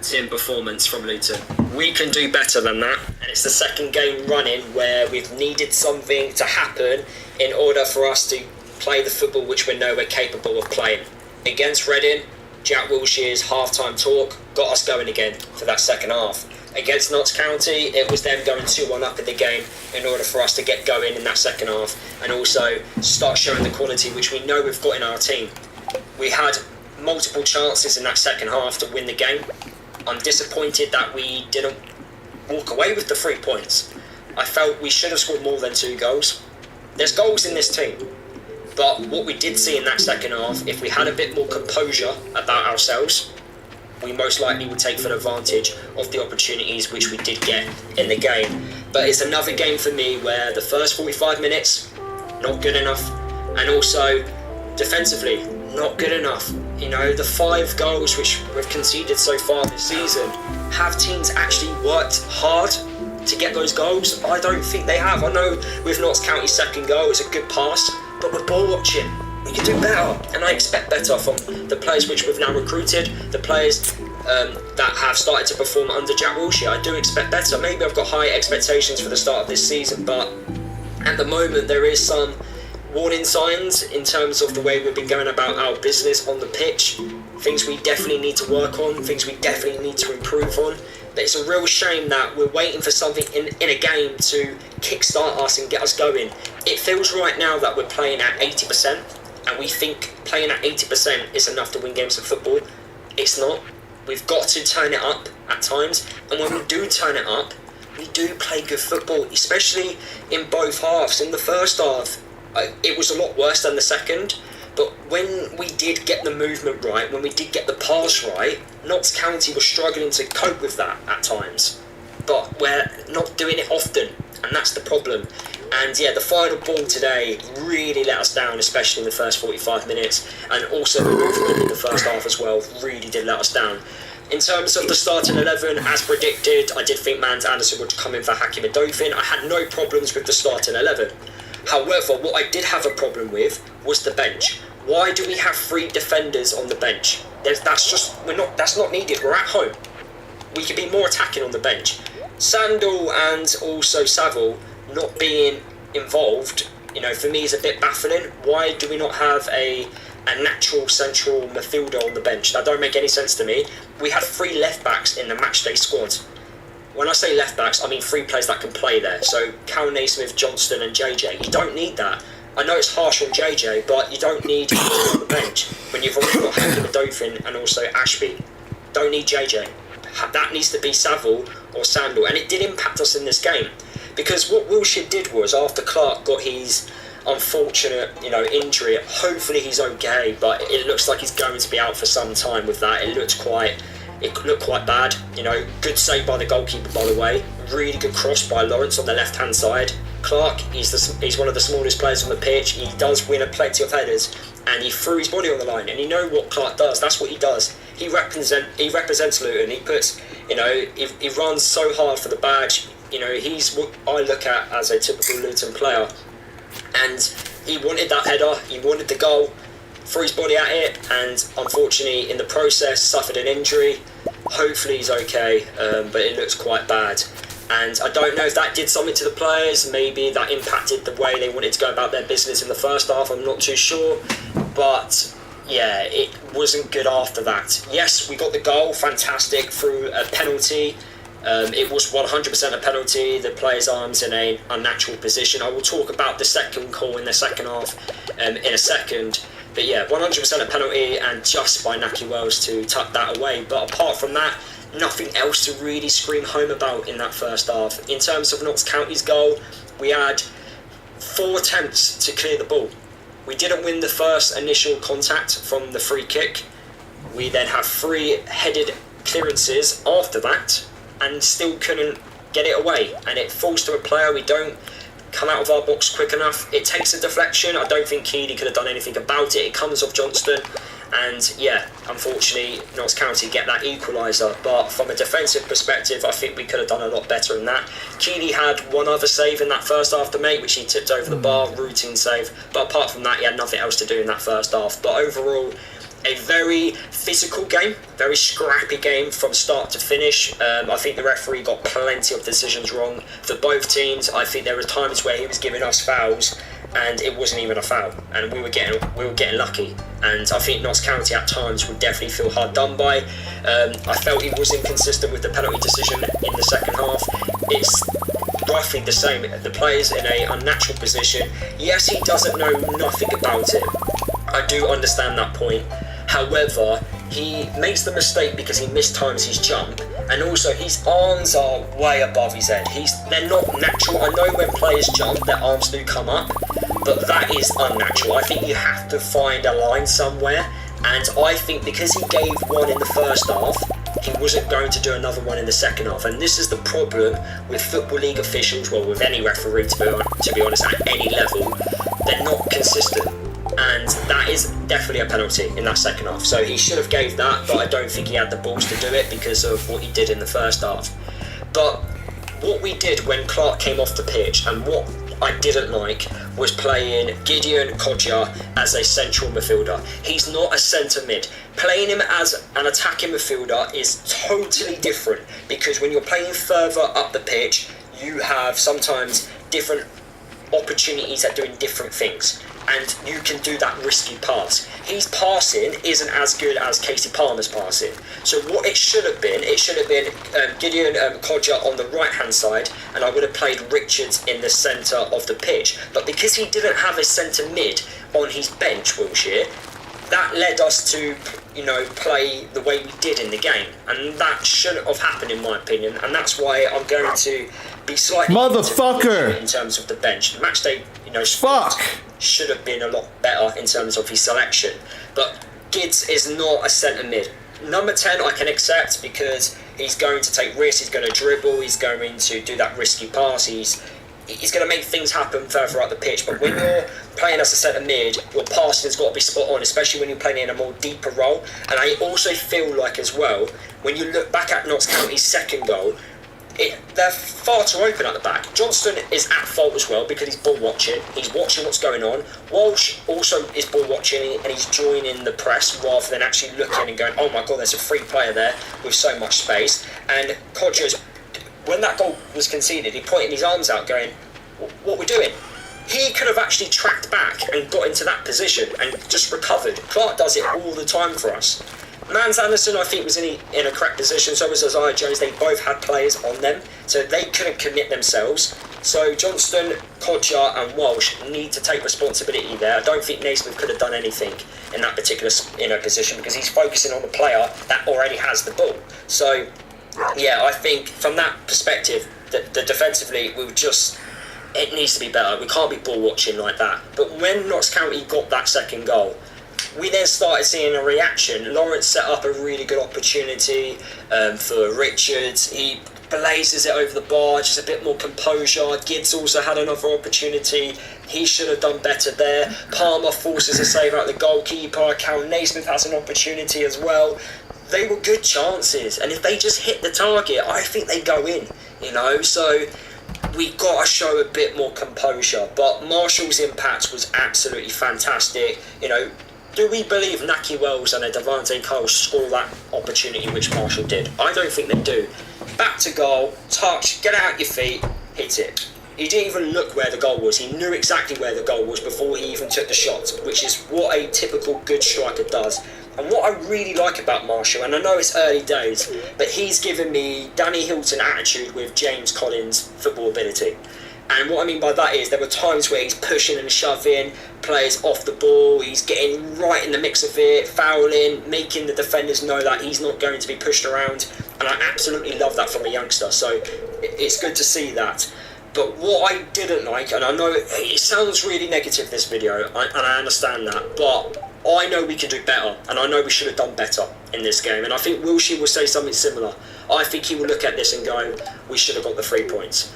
F: Team performance from Luton. We can do better than that, and it's the second game running where we've needed something to happen in order for us to play the football which we know we're capable of playing. Against Reading, Jack Wilshere's half-time talk got us going again for that second half. Against Notts County, it was them going 2-1 up in the game in order for us to get going in that second half and also start showing the quality which we know we've got in our team. We had multiple chances in that second half to win the game. I'm disappointed that we didn't walk away with the 3 points. I felt we should have scored more than 2 goals. There's goals in this team, but what we did see in that second half, if we had a bit more composure about ourselves, we most likely would take full advantage of the opportunities which we did get in the game. But it's another game for me where the first 45 minutes, not good enough, and also defensively, not good enough. You know, the 5 goals which we've conceded so far this season, have teams actually worked hard to get those goals? I don't think they have. I know with Notts County's second goal, it's a good pass, but we're ball watching. We can do better, and I expect better from the players which we've now recruited, the players that have started to perform under Jack Wilshere. I do expect better. Maybe I've got high expectations for the start of this season, but at the moment there is some warning signs in terms of the way we've been going about our business on the pitch. Things we definitely need to work on, things we definitely need to improve on. But it's a real shame that we're waiting for something in a game to kickstart us and get us going. It feels right now that we're playing at 80%, and we think playing at 80% is enough to win games of football. It's not. We've got to turn it up at times, and when we do turn it up, we do play good football, especially in both halves. In the first half, it was a lot worse than the second, But when we did get the movement right, when we did get the pass right, Notts County was struggling to cope with that at times. But we're not doing it often, and that's the problem. And yeah, the final ball today really let us down, especially in the first 45 minutes, and also the movement in the first half as well really did let us down. In terms of the starting 11, as predicted, I did think Mans Anderson would come in for Hakim Adofin. I had no problems with the starting 11. However, what I did have a problem with was the bench. Why do we have 3 defenders on the bench? That's not needed. We're at home. We could be more attacking on the bench. Sandal and also Saville not being involved, for me is a bit baffling. Why do we not have a natural central midfielder on the bench? That don't make any sense to me. We had 3 left backs in the matchday squad. When I say left backs, I mean 3 players that can play there. So Cal Naismith, Johnston and JJ. You don't need that. I know it's harsh on JJ, but you don't need him on the bench when you've already got Hakim Adofin and also Ashby. Don't need JJ. That needs to be Saville or Sandal, and it did impact us in this game. Because what Wilshere did was, after Clark got his unfortunate, injury, hopefully he's okay, but it looks like he's going to be out for some time with that. It looked quite bad. Good save by the goalkeeper, by the way. Really good cross by Lawrence on the left-hand side. Clark, he's one of the smallest players on the pitch. He does win plenty of headers, and he threw his body on the line. And you know what Clark does? That's what he does. He represents Luton. He puts, he runs so hard for the badge. He's what I look at as a typical Luton player. And he wanted that header. He wanted the goal. Threw his body at it, and unfortunately, in the process, suffered an injury. Hopefully, he's okay, but it looks quite bad. And I don't know if that did something to the players. Maybe that impacted the way they wanted to go about their business in the first half. I'm not too sure. But yeah, it wasn't good after that. Yes, we got the goal, fantastic, through a penalty. It was 100% a penalty. The player's arms in an unnatural position. I will talk about the second call in the second half in a second. But yeah, 100% a penalty, and just by Naki Wells to tuck that away. But apart from that, nothing else to really scream home about in that first half. In terms of Notts County's goal, we had 4 attempts to clear the ball. We didn't win the first initial contact from the free kick. We then have 3 headed clearances after that, and still couldn't get it away. And it falls to a player. We don't come out of our box quick enough. It takes a deflection. I don't think Keeley could have done anything about it. It comes off Johnston. And yeah, unfortunately, Notts County get that equaliser. But from a defensive perspective, I think we could have done a lot better than that. Keeley had one other save in that first half to make, which he tipped over the bar, routine save. But apart from that, he had nothing else to do in that first half. But overall, a very physical game, very scrappy game from start to finish. I think the referee got plenty of decisions wrong for both teams. I think there were times where he was giving us fouls and it wasn't even a foul, and we were getting lucky. And I think Notts County at times would definitely feel hard done by. I felt he was inconsistent with the penalty decision in the second half. It's roughly the same. The player's in an unnatural position. Yes, he doesn't know nothing about it. I do understand that point. However, he makes the mistake because he mistimes his jump, and also his arms are way above his head. They're not natural. I know when players jump, their arms do come up, but that is unnatural. I think you have to find a line somewhere, and I think because he gave one in the first half, he wasn't going to do another one in the second half. And this is the problem with Football League officials, well, with any referee, to be honest, at any level. They're not consistent. And that is definitely a penalty in that second half. So he should have gave that, but I don't think he had the balls to do it because of what he did in the first half. But what we did when Clark came off the pitch, and what I didn't like, was playing Gideon Kodja as a central midfielder. He's not a centre mid. Playing him as an attacking midfielder is totally different, because when you're playing further up the pitch, you have sometimes different opportunities at doing different things, and you can do that risky pass. His passing isn't as good as Casey Palmer's passing. So what it should have been Gideon Kodja on the right hand side, and I would have played Richards in the centre of the pitch. But because he didn't have a centre mid on his bench, Wilshere, that led us to play the way we did in the game, and that shouldn't have happened in my opinion. And that's why I'm going to be slightly
B: motherfucker
F: in terms of the bench. The match day
A: Fuck!
F: should have been a lot better in terms of his selection. But Gids is not a centre mid. Number 10 I can accept because he's going to take risks, he's going to dribble, he's going to do that risky pass, he's going to make things happen further up the pitch. But when you're playing as a centre mid, your passing has got to be spot on, especially when you're playing in a more deeper role. And I also feel like as well, when you look back at Notts County's second goal, they're far too open at the back. Johnston is at fault as well because he's ball watching. He's watching what's going on. Walsh also is ball watching and he's joining the press rather than actually looking and going, oh my god, there's a free player there with so much space. And Codger's, when that goal was conceded, he pointed his arms out going, what we're doing? He could have actually tracked back and got into that position and just recovered. Clark does it all the time for us. Mans Anderson, I think, was in a correct position. So was Isaiah Jones. They both had players on them, so they couldn't commit themselves. So Johnston, Codger and Walsh need to take responsibility there. I don't think Naismith could have done anything in that particular position because he's focusing on the player that already has the ball. So, yeah, I think from that perspective, the defensively, it needs to be better. We can't be ball watching like that. But when Notts County got that second goal, we then started seeing a reaction. Lawrence set up a really good opportunity for Richards. He blazes it over the bar, just a bit more composure. Gids also had another opportunity. He should have done better there. Palmer forces a save out the goalkeeper. Cal Naismith has an opportunity as well. They were good chances, and if they just hit the target, I think they go in, so we got to show a bit more composure. But Marshall's impact was absolutely fantastic. Do we believe Naki Wells and Devante Cole score that opportunity which Marshall did? I don't think they do. Back to goal, touch, get out your feet, hit it. He didn't even look where the goal was. He knew exactly where the goal was before he even took the shot, which is what a typical good striker does. And what I really like about Marshall, and I know it's early days, but he's given me Danny Hilton attitude with James Collins' football ability. And what I mean by that is there were times where he's pushing and shoving players off the ball, he's getting right in the mix of it, fouling, making the defenders know that he's not going to be pushed around. And I absolutely love that from a youngster, so it's good to see that. But what I didn't like, and I know it sounds really negative, this video, and I understand that, but I know we can do better, and I know we should have done better in this game. And I think Wilshere will say something similar. I think he will look at this and go, we should have got the 3 points.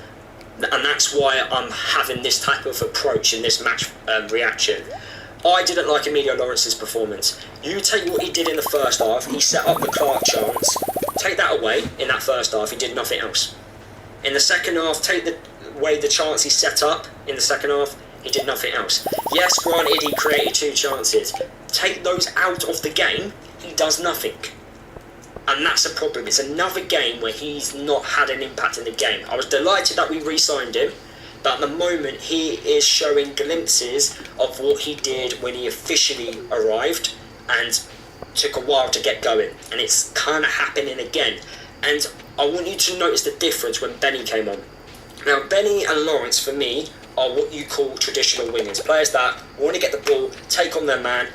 F: And that's why I'm having this type of approach in this match reaction. I didn't like Emilio Lawrence's performance. You take what he did in the first half, he set up the Clark chance. Take that away in that first half, he did nothing else. In the second half, take away the chance he set up in the second half, he did nothing else. Yes, granted, he created 2 chances. Take those out of the game, he does nothing. And that's a problem. It's another game where he's not had an impact in the game. I was delighted that we re-signed him, but at the moment he is showing glimpses of what he did when he officially arrived and took a while to get going. And it's kind of happening again. And I want you to notice the difference when Benny came on. Now, Benny and Lawrence, for me, are what you call traditional wingers. Players that want to get the ball, take on their man,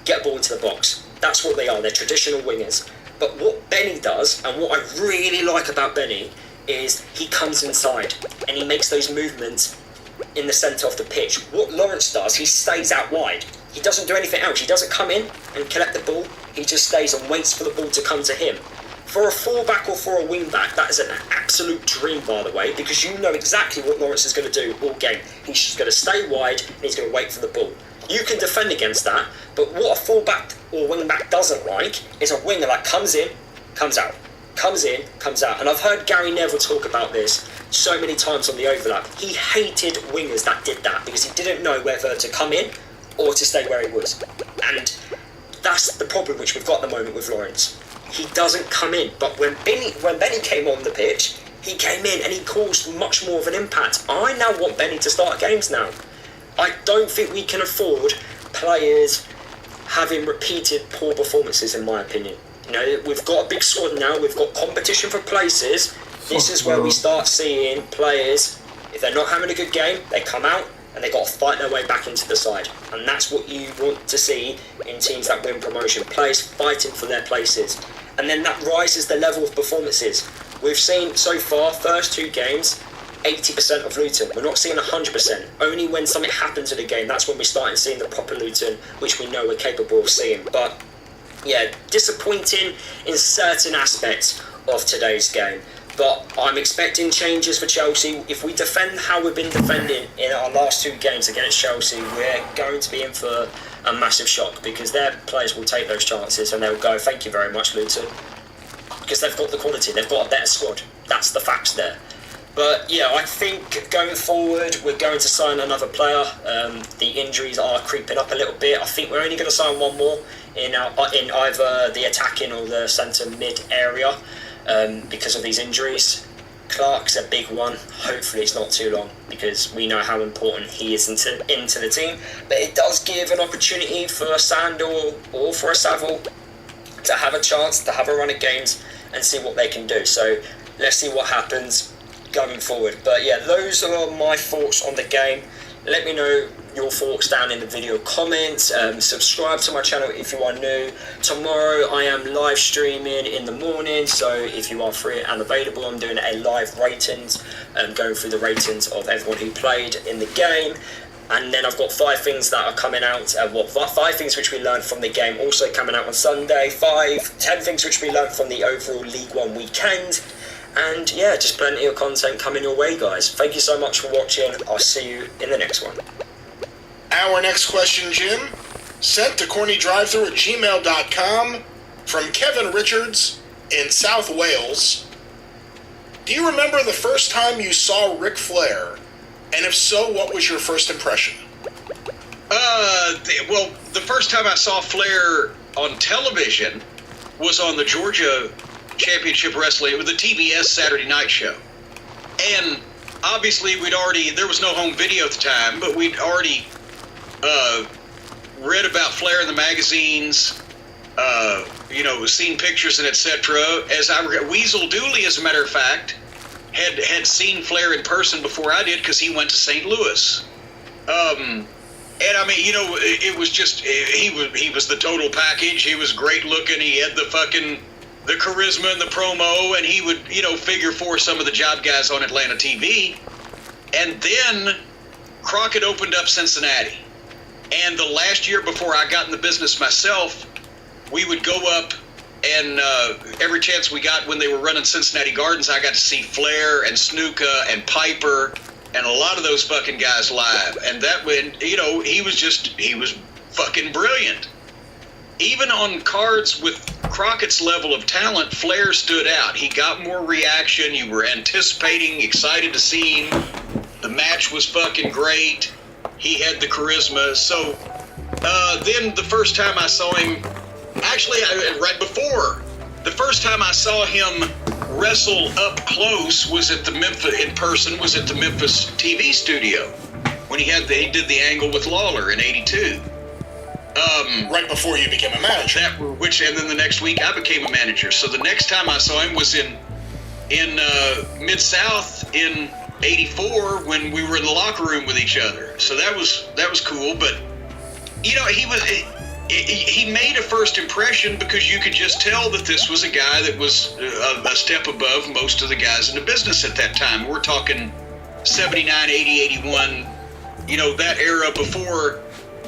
F: get the ball into the box. That's what they are. They're traditional wingers. But what Benny does, and what I really like about Benny, is he comes inside and he makes those movements in the centre of the pitch. What Lawrence does, he stays out wide. He doesn't do anything else. He doesn't come in and collect the ball. He just stays and waits for the ball to come to him. For a fullback or for a wingback, that is an absolute dream, by the way, because you know exactly what Lawrence is going to do all game. He's just going to stay wide and he's going to wait for the ball. You can defend against that, but what a fullback or wingback doesn't like is a winger that comes in, comes out, comes in, comes out. And I've heard Gary Neville talk about this so many times on the overlap. He hated wingers that did that because he didn't know whether to come in or to stay where he was. And that's the problem which we've got at the moment with Lawrence. He doesn't come in, but when Benny came on the pitch, he came in and he caused much more of an impact. I now want Benny to start games now. I don't think we can afford players having repeated poor performances, in my opinion. We've got a big squad now, we've got competition for places. This is where we start seeing players, if they're not having a good game, they come out and they've got to fight their way back into the side. And that's what you want to see in teams that win promotion. Players fighting for their places. And then that rises the level of performances. We've seen so far, first 2 games, 80% of Luton. We're not seeing 100%. Only when something happens in the game, that's when we're starting seeing the proper Luton, which we know we're capable of seeing. But yeah, disappointing in certain aspects of today's game. But I'm expecting changes for Chelsea. If we defend how we've been defending in our last 2 games against Chelsea, we're going to be in for a massive shock, because their players will take those chances and they'll go, thank you very much, Luton. Because they've got the quality, they've got a better squad. That's the facts there. But yeah, I think going forward, we're going to sign another player. The injuries are creeping up a little bit. I think we're only going to sign one more in either the attacking or the centre mid area. Because of these injuries. Clark's a big one. Hopefully it's not too long, because we know how important he is into the team. But it does give an opportunity for a Sandor or for a Saville to have a chance to have a run of games and see what they can do. So let's see what happens going forward. But yeah, those are my thoughts on the game. Let me know your thoughts down in the video comments. Subscribe to my channel if you are new. Tomorrow I am live streaming in the morning, so if you are free and available, I'm doing a live ratings, going through the ratings of everyone who played in the game. And then I've got 5 things that are coming out, 5 things which we learned from the game also coming out on Sunday, 10 things which we learned from the overall League One weekend. And yeah, just plenty of content coming your way, guys. Thank you so much for watching. I'll see you in the next one.
G: Our next question, Jim, sent to cornydrivethrough@gmail.com from Kevin Richards in South Wales. Do you remember the first time you saw Ric Flair? And if so, what was your first impression?
H: Well, the first time I saw Flair on television was on the Georgia Championship Wrestling. It was the TBS Saturday night show. And obviously there was no home video at the time, but we'd already read about Flair in the magazines, seen pictures and etc. As I regret, Weasel Dooley, as a matter of fact, had seen Flair in person before I did, because he went to St. Louis. And I mean, it was just, he was the total package. He was great looking. He had the charisma and the promo, and he would, figure for some of the job guys on Atlanta TV. And then Crockett opened up Cincinnati. And the last year before I got in the business myself, we would go up, and every chance we got when they were running Cincinnati Gardens, I got to see Flair and Snuka and Piper and a lot of those fucking guys live. And that when, he was fucking brilliant. Even on cards with Crockett's level of talent, Flair stood out. He got more reaction. You were anticipating, excited to see him. The match was fucking great. He had the charisma. So then the first time I saw him, actually right before, the first time I saw him wrestle up close was at the Memphis, in person, was at the Memphis TV studio when he did the angle with Lawler in '82.
G: Right before you became a manager.
H: And then the next week I became a manager. So the next time I saw him was in Mid-South in '84 when we were in the locker room with each other. So that was cool. But he made a first impression because you could just tell that this was a guy that was a step above most of the guys in the business at that time. We're talking 79, 80, 81, that era before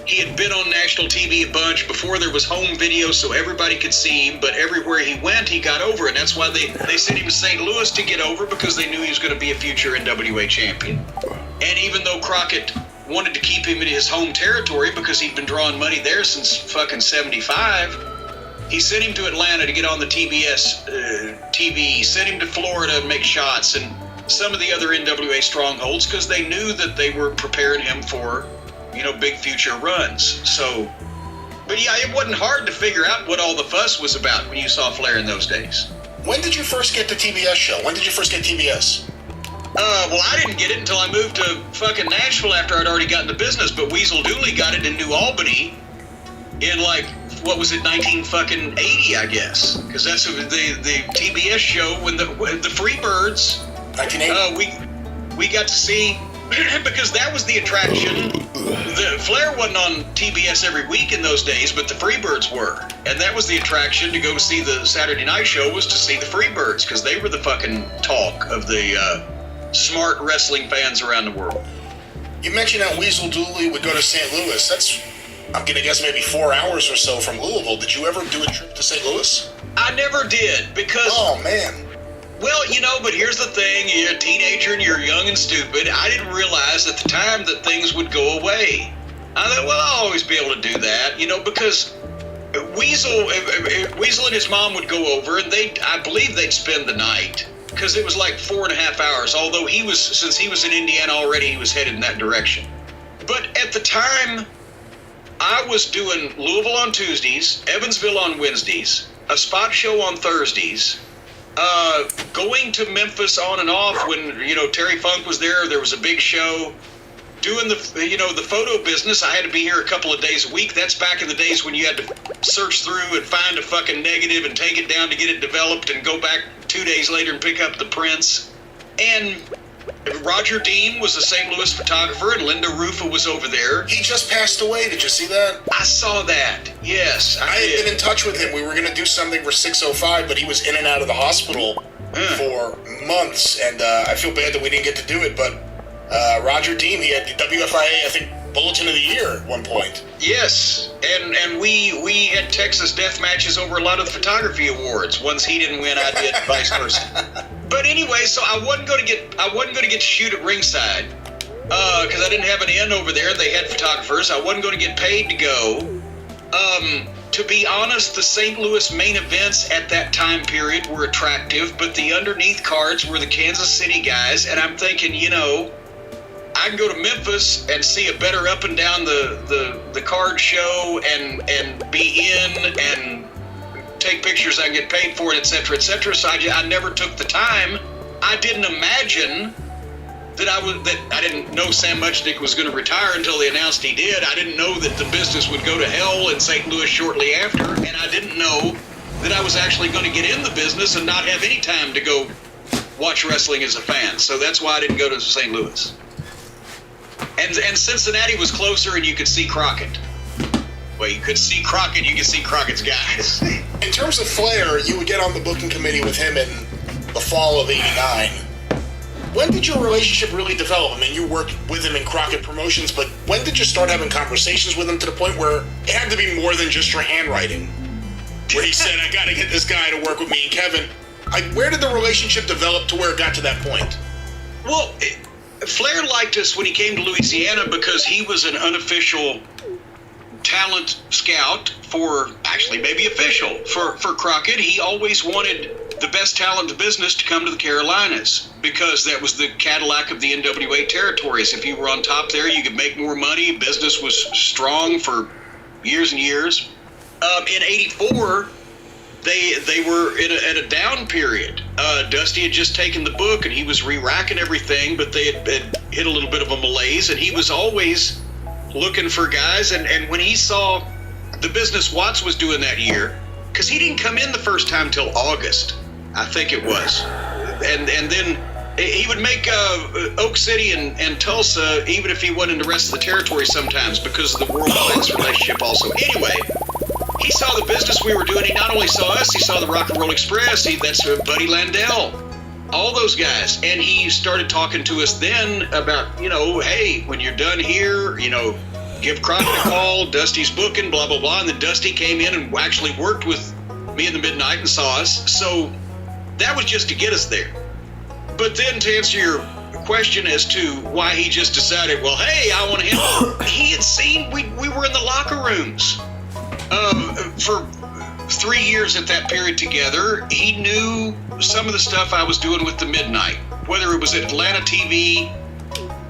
H: he had been on national TV a bunch, before there was home video so everybody could see him, but everywhere he went, he got over. And that's why they sent him to St. Louis to get over, because they knew he was going to be a future NWA champion. And even though Crockett wanted to keep him in his home territory because he'd been drawing money there since fucking 75, he sent him to Atlanta to get on the TBS TV, sent him to Florida to make shots and some of the other NWA strongholds, because they knew that they were preparing him for big future runs. So, but yeah, it wasn't hard to figure out what all the fuss was about when you saw Flair in those days.
G: When did you first get the TBS show? When did you first get TBS?
H: Well, I didn't get it until I moved to fucking Nashville after I'd already gotten the business, but Weasel Dooley got it in New Albany in 1980, I guess, because that's the TBS show when the Freebirds.
G: 1980.
H: We got to see, because that was the attraction. The Flair wasn't on TBS every week in those days, but the Freebirds were, and that was the attraction to go see the Saturday night show, was to see the Freebirds, because they were the fucking talk of the smart wrestling fans around the world.
G: You mentioned how Weasel Dooley would go to St. Louis. That's, I'm gonna guess, maybe 4 hours or so from Louisville. Did you ever do a trip to St. Louis?
H: I never did because,
G: Oh, man.
H: well, but here's the thing. You're a teenager and you're young and stupid. I didn't realize at the time that things would go away. I thought, well, I'll always be able to do that, because Weasel and his mom would go over and I believe they'd spend the night because it was like 4.5 hours, although since he was in Indiana already, he was headed in that direction. But at the time, I was doing Louisville on Tuesdays, Evansville on Wednesdays, a spot show on Thursdays, going to Memphis on and off when, Terry Funk was there. There was a big show. Doing the photo business, I had to be here a couple of days a week. That's back in the days when you had to search through and find a fucking negative and take it down to get it developed and go back 2 days later and pick up the prints. And Roger Dean was a St. Louis photographer, and Linda Rufa was over there.
G: He just passed away. Did you see that?
H: I saw that. Yes,
G: I had been in touch with him. We were going to do something for 605, but he was in and out of the hospital for months, and I feel bad that we didn't get to do it, but Roger Dean, he had the WFIA, I think, Bulletin of the Year at one point.
H: Yes, and we had Texas death matches over a lot of the photography awards. Ones he didn't win, I did, vice versa. But anyway, so I wasn't going to get to shoot at ringside because I didn't have an inn over there. They had photographers. I wasn't going to get paid to go. To be honest, the St. Louis main events at that time period were attractive, but the underneath cards were the Kansas City guys, and I'm thinking, I can go to Memphis and see a better up and down the card show and be in and take pictures I can get paid for it, etc., etc. So I never took the time. I didn't imagine that I didn't know Sam Muchnick was going to retire until they announced he did. I didn't know that the business would go to hell in St. Louis shortly after, and I didn't know that I was actually going to get in the business and not have any time to go watch wrestling as a fan. So that's why I didn't go to St. Louis. And Cincinnati was closer, and you could see Crockett. Well, you could see Crockett, you could see Crockett's guys.
G: In terms of Flair, you would get on the booking committee with him in the fall of '89. When did your relationship really develop? I mean, you worked with him in Crockett Promotions, but when did you start having conversations with him to the point where it had to be more than just your handwriting? Where he said, I got to get this guy to work with me and Kevin. Where did the relationship develop to where it got to that point?
H: Well, Flair liked us when he came to Louisiana because he was an unofficial talent scout actually maybe official for Crockett. He always wanted the best talent in the business to come to the Carolinas because that was the Cadillac of the NWA territories. If you were on top there, you could make more money. Business was strong for years and years. In '84, they were at a down period. Dusty had just taken the book and he was re-racking everything, but they had hit a little bit of a malaise, and he was always looking for guys. And when he saw the business Watts was doing that year, because he didn't come in the first time till August, I think it was, and then he would make Oak City and Tulsa, even if he wasn't in the rest of the territory sometimes, because of the World Class relationship also. Anyway, he saw the business we were doing. He not only saw us, he saw the Rock and Roll Express. That's Buddy Landell, all those guys. And he started talking to us then about, hey, when you're done here, give Crockett a call. Dusty's booking, blah, blah, blah. And then Dusty came in and actually worked with me in the Midnight and saw us. So that was just to get us there. But then to answer your question as to why he just decided, well, hey, I want him. He had seen, we were in the locker rooms for 3 years at that period together. He knew some of the stuff I was doing with the Midnight, whether it was at Atlanta TV.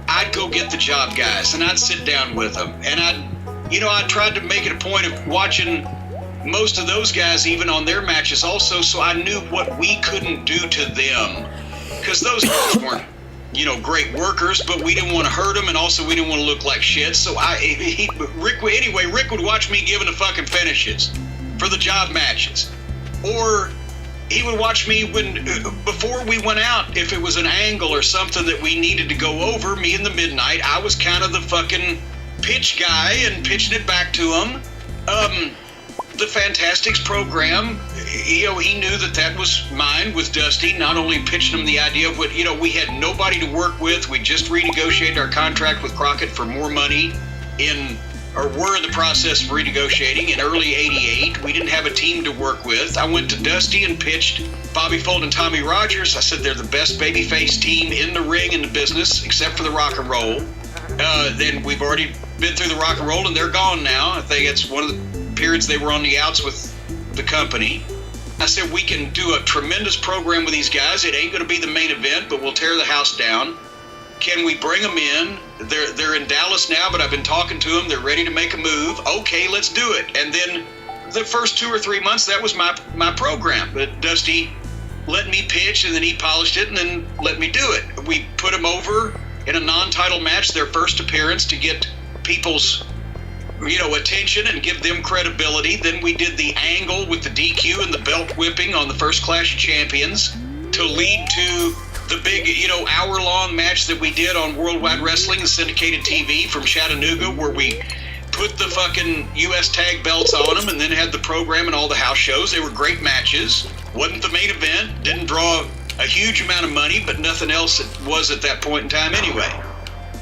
H: I'd go get the job guys and I'd sit down with them, and I tried to make it a point of watching most of those guys even on their matches also, so I knew what we couldn't do to them, because those guys weren't great workers, but we didn't want to hurt them, and also we didn't want to look like shit. So Rick would watch me giving the fucking finishes for the job matches, or he would watch me before we went out, if it was an angle or something that we needed to go over, me in the Midnight, I was kind of the fucking pitch guy and pitching it back to him. The Fantastics program, he knew that was mine with Dusty. Not only pitching him the idea of what, we had nobody to work with. We just renegotiated our contract with Crockett for more money we're in the process of renegotiating in early '88. We didn't have a team to work with. I went to Dusty and pitched Bobby Fold and Tommy Rogers. I said they're the best babyface team in the ring in the business, except for the rock and roll. Then we've already been through the rock and roll, and they're gone now. I think it's one of the periods they were on the outs with the company. I said we can do a tremendous program with these guys. It ain't going to be the main event, but we'll tear the house down. Can we bring them in? They're in Dallas now, but I've been talking to them. They're ready to make a move. Okay, let's do it. And then the first 2 or 3 months, that was my program. But Dusty let me pitch, and then he polished it, and then let me do it. We put them over in a non-title match, their first appearance, to get people's attention and give them credibility. Then we did the angle with the DQ and the belt whipping on the first Clash of Champions to lead to the big, hour-long match that we did on Worldwide Wrestling and syndicated TV from Chattanooga, where we put the fucking U.S. tag belts on them and then had the program and all the house shows. They were great matches. Wasn't the main event. Didn't draw a huge amount of money, but nothing else was at that point in time anyway.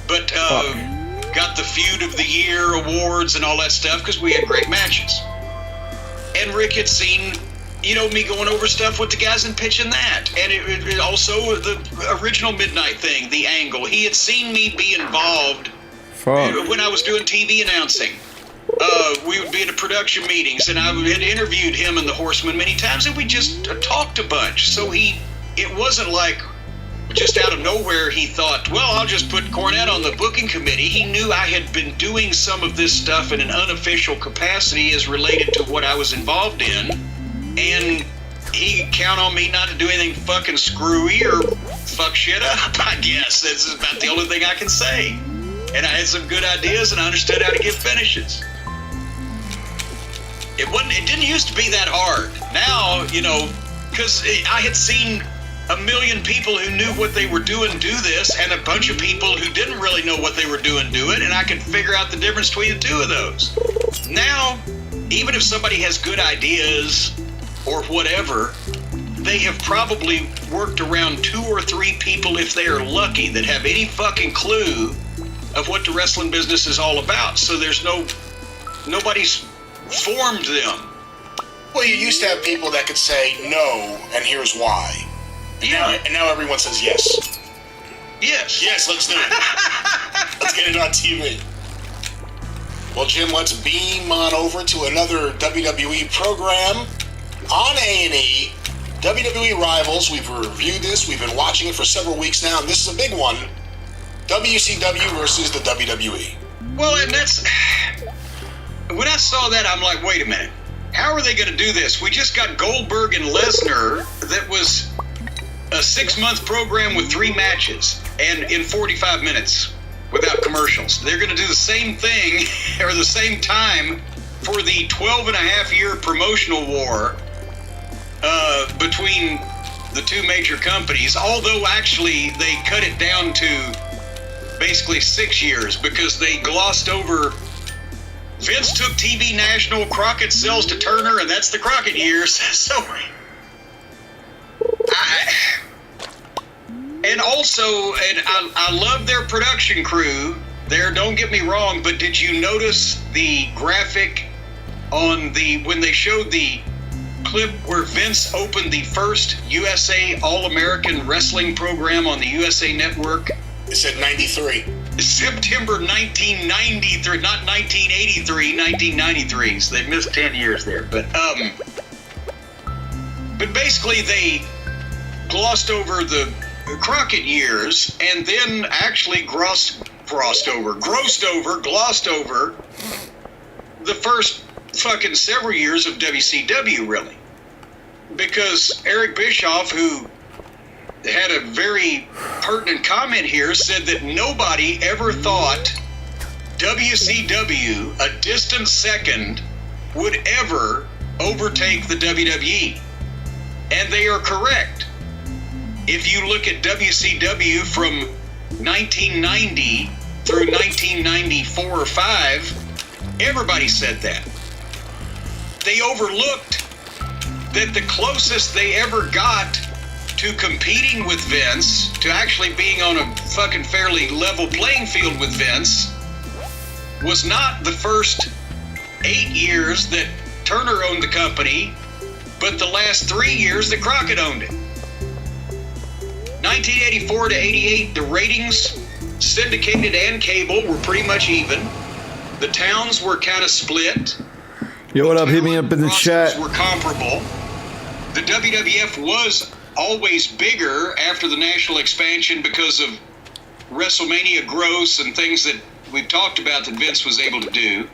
H: But got the Feud of the Year awards and all that stuff because we had great matches. And Rick had seen me going over stuff with the guys and pitching that. And it also, the original Midnight thing, the angle. He had seen me be involved when I was doing TV announcing. We would be in the production meetings, and I had interviewed him and the Horsemen many times, and we just talked a bunch. So it wasn't like just out of nowhere he thought, well, I'll just put Cornette on the booking committee. He knew I had been doing some of this stuff in an unofficial capacity as related to what I was involved in. And he could count on me not to do anything fucking screwy or fuck shit up, I guess. That's about the only thing I can say. And I had some good ideas, and I understood how to give finishes. It didn't used to be that hard. Now, because I had seen a million people who knew what they were doing do this, and a bunch of people who didn't really know what they were doing do it, and I could figure out the difference between the two of those. Now, even if somebody has good ideas or whatever, they have probably worked around 2 or 3 people, if they are lucky, that have any fucking clue of what the wrestling business is all about. So there's nobody's formed them.
G: Well, you used to have people that could say no, and here's why. And now everyone says yes.
H: Yes.
G: Yes, let's do it. Let's get it on TV. Well, Jim, let's beam on over to another WWE program on A&E. WWE Rivals. We've reviewed this. We've been watching it for several weeks now, and this is a big one. WCW versus the WWE.
H: Well, and that's... When I saw that, I'm like, wait a minute. How are they going to do this? We just got Goldberg and Lesnar that was a 6-month program with 3 matches and in 45 minutes without commercials. They're going to do the same thing or the same time for the 12-and-a-half-year promotional war between the 2 major companies, although actually they cut it down to basically 6 years because they glossed over. Vince took TV national, Crockett sells to Turner, and that's the Crockett years. So, I love their production crew there, don't get me wrong, but did you notice the graphic on when they showed the clip where Vince opened the first USA All-American Wrestling program on the USA Network?
G: It said 93.
H: September 1993, not 1983, 1993. So they missed 10 years there. But basically they glossed over the Crockett years and then actually glossed over the first fucking several years of WCW, really. Because Eric Bischoff, who had a very pertinent comment here, said that nobody ever thought WCW, a distant second, would ever overtake the WWE. And they are correct. If you look at WCW from 1990 through 1994 or 5, everybody said that. They overlooked that the closest they ever got to competing with Vince, to actually being on a fucking fairly level playing field with Vince, was not the first 8 years that Turner owned the company, but the last 3 years that Crockett owned it. 1984 to 88, the ratings, syndicated and cable, were pretty much even. The towns were kind of split.
A: Yo, what up? Hit me up in the
H: Rosters
A: chat.
H: were comparable. The WWF was always bigger after the national expansion because of WrestleMania gross and things that we've talked about that Vince was able to do.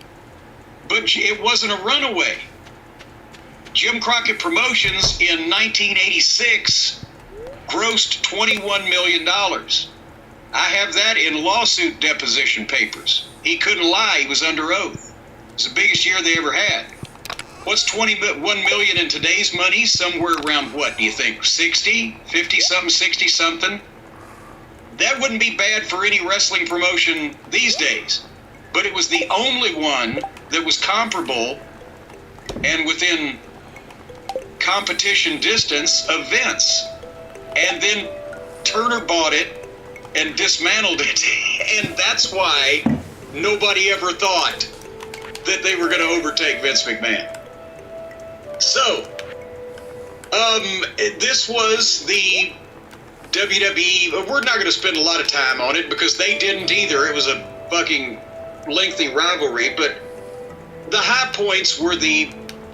H: But it wasn't a runaway. Jim Crockett Promotions in 1986 grossed $21 million. I have that in lawsuit deposition papers. He couldn't lie, he was under oath. It was the biggest year they ever had. What's 21 million in today's money? Somewhere around what, do you think? 60, 50 something, 60 something? That wouldn't be bad for any wrestling promotion these days. But it was the only one that was comparable and within competition distance of Vince. And then Turner bought it and dismantled it. And that's why nobody ever thought that they were going to overtake Vince McMahon. So, this was the WWE. We're not going to spend a lot of time on it because they didn't either. It was a fucking lengthy rivalry, but the high points were the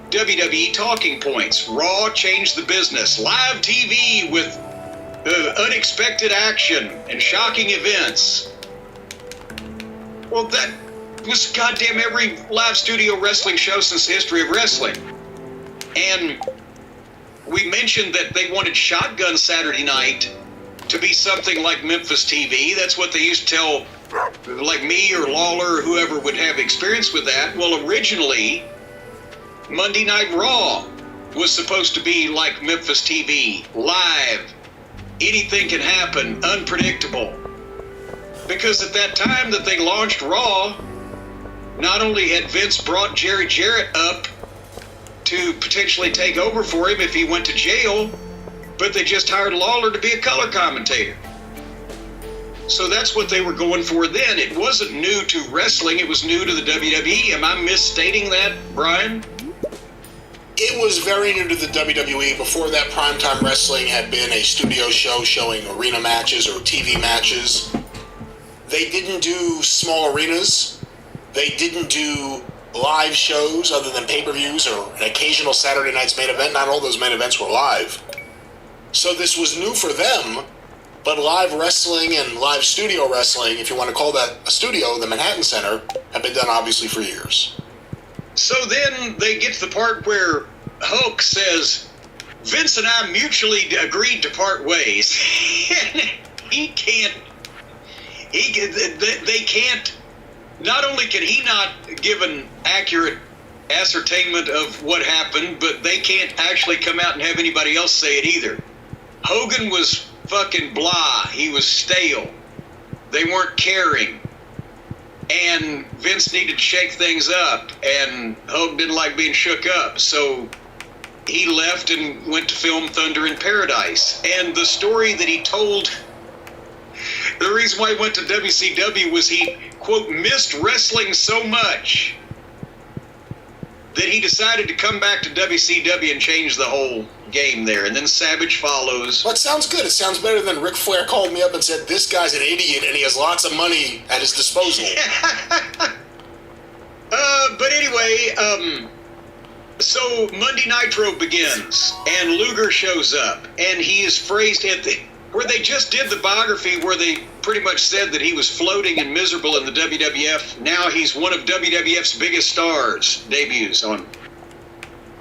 H: WWE talking points. Raw changed the business. Live TV with unexpected action and shocking events. Well, that was goddamn every live studio wrestling show since the history of wrestling. And we mentioned that they wanted Shotgun Saturday Night to be something like Memphis TV. That's what they used to tell, like me or Lawler or whoever would have experience with that. Well, originally, Monday Night Raw was supposed to be like Memphis TV, live. Anything can happen, unpredictable. Because at that time that they launched Raw, not only had Vince brought Jerry Jarrett up to potentially take over for him if he went to jail, but they just hired Lawler to be a color commentator. So that's what they were going for then. It wasn't new to wrestling, it was new to the WWE. Am I misstating that, Brian?
G: It was very new to the WWE. Before that, Primetime Wrestling had been a studio show showing arena matches or TV matches. They didn't do small arenas. They didn't do live shows other than pay-per-views or an occasional Saturday night's main event. Not all those main events were live. So this was new for them, but live wrestling and live studio wrestling, if you want to call that a studio, the Manhattan Center, have been done obviously for years.
H: So then they get to the part where Hulk says, Vince and I mutually agreed to part ways. They can't, not only can he not give an accurate ascertainment of what happened, but they can't actually come out and have anybody else say it either. Hogan was fucking blah. He was stale. They weren't caring. And Vince needed to shake things up, and Hogan didn't like being shook up, so he left and went to film Thunder in Paradise. And the story that he told, the reason why he went to WCW was he, quote, missed wrestling so much that he decided to come back to WCW and change the whole game there. And then Savage follows.
G: Well, it sounds good. It sounds better than Ric Flair called me up and said, this guy's an idiot and he has lots of money at his disposal.
H: But anyway, so Monday Nitro begins, and Luger shows up, and he is phrased at the, where they just did the biography where they pretty much said that he was floating and miserable in the WWF. Now he's one of WWF's biggest stars, debuts on.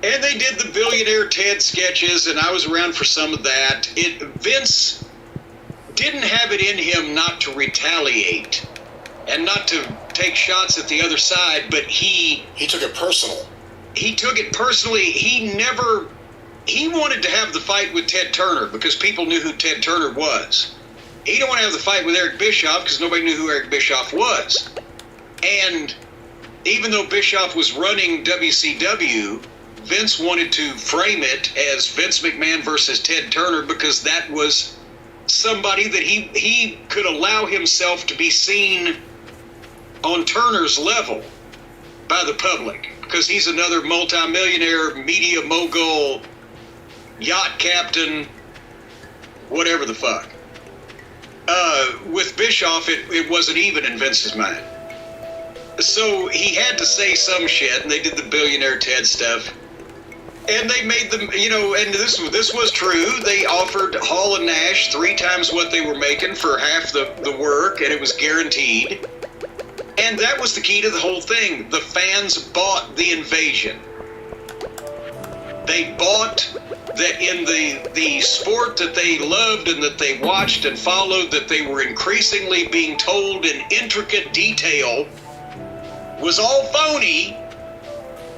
H: And they did the Billionaire Ted sketches, and I was around for some of that. Vince didn't have it in him not to retaliate and not to take shots at the other side, but he
G: took it personal.
H: He took it personally. He wanted to have the fight with Ted Turner because people knew who Ted Turner was. He didn't want to have the fight with Eric Bischoff because nobody knew who Eric Bischoff was. And even though Bischoff was running WCW, Vince wanted to frame it as Vince McMahon versus Ted Turner because that was somebody that he could allow himself to be seen on Turner's level by the public, because he's another multimillionaire, media mogul, yacht captain, whatever the fuck. With Bischoff, it wasn't even in Vince's mind. So he had to say some shit, and they did the billionaire Ted stuff. And they made them, and this was true. They offered Hall and Nash 3 times what they were making for half the work, and it was guaranteed. And that was the key to the whole thing. The fans bought the invasion. They bought that in the sport that they loved and that they watched and followed, that they were increasingly being told in intricate detail was all phony.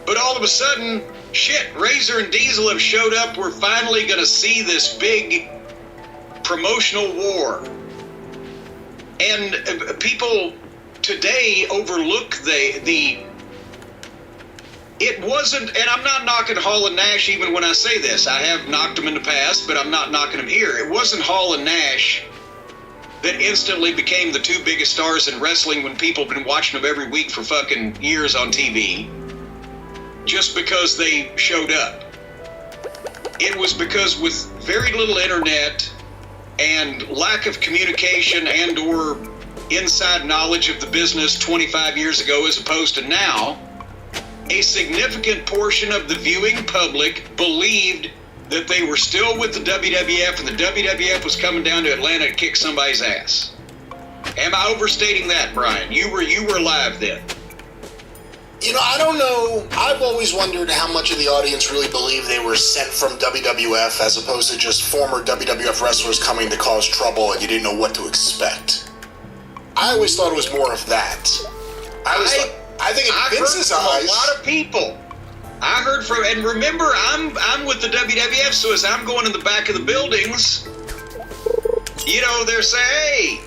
H: But all of a sudden, shit, Razor and Diesel have showed up. We're finally going to see this big promotional war. And people today overlook it wasn't, and I'm not knocking Hall and Nash even when I say this. I have knocked them in the past, but I'm not knocking them here. It wasn't Hall and Nash that instantly became the 2 biggest stars in wrestling when people have been watching them every week for fucking years on TV, just because they showed up. It was because with very little internet and lack of communication and or inside knowledge of the business 25 years ago as opposed to now, a significant portion of the viewing public believed that they were still with the WWF and the WWF was coming down to Atlanta to kick somebody's ass. Am I overstating that, Brian? You were alive then.
G: I don't know. I've always wondered how much of the audience really believed they were sent from WWF as opposed to just former WWF wrestlers coming to cause trouble and you didn't know what to expect. I always thought it was more of that. I think in Vince's eyes,
H: a lot of people. I heard from, and remember, I'm with the WWF, so as I'm going in the back of the buildings, they're saying, hey,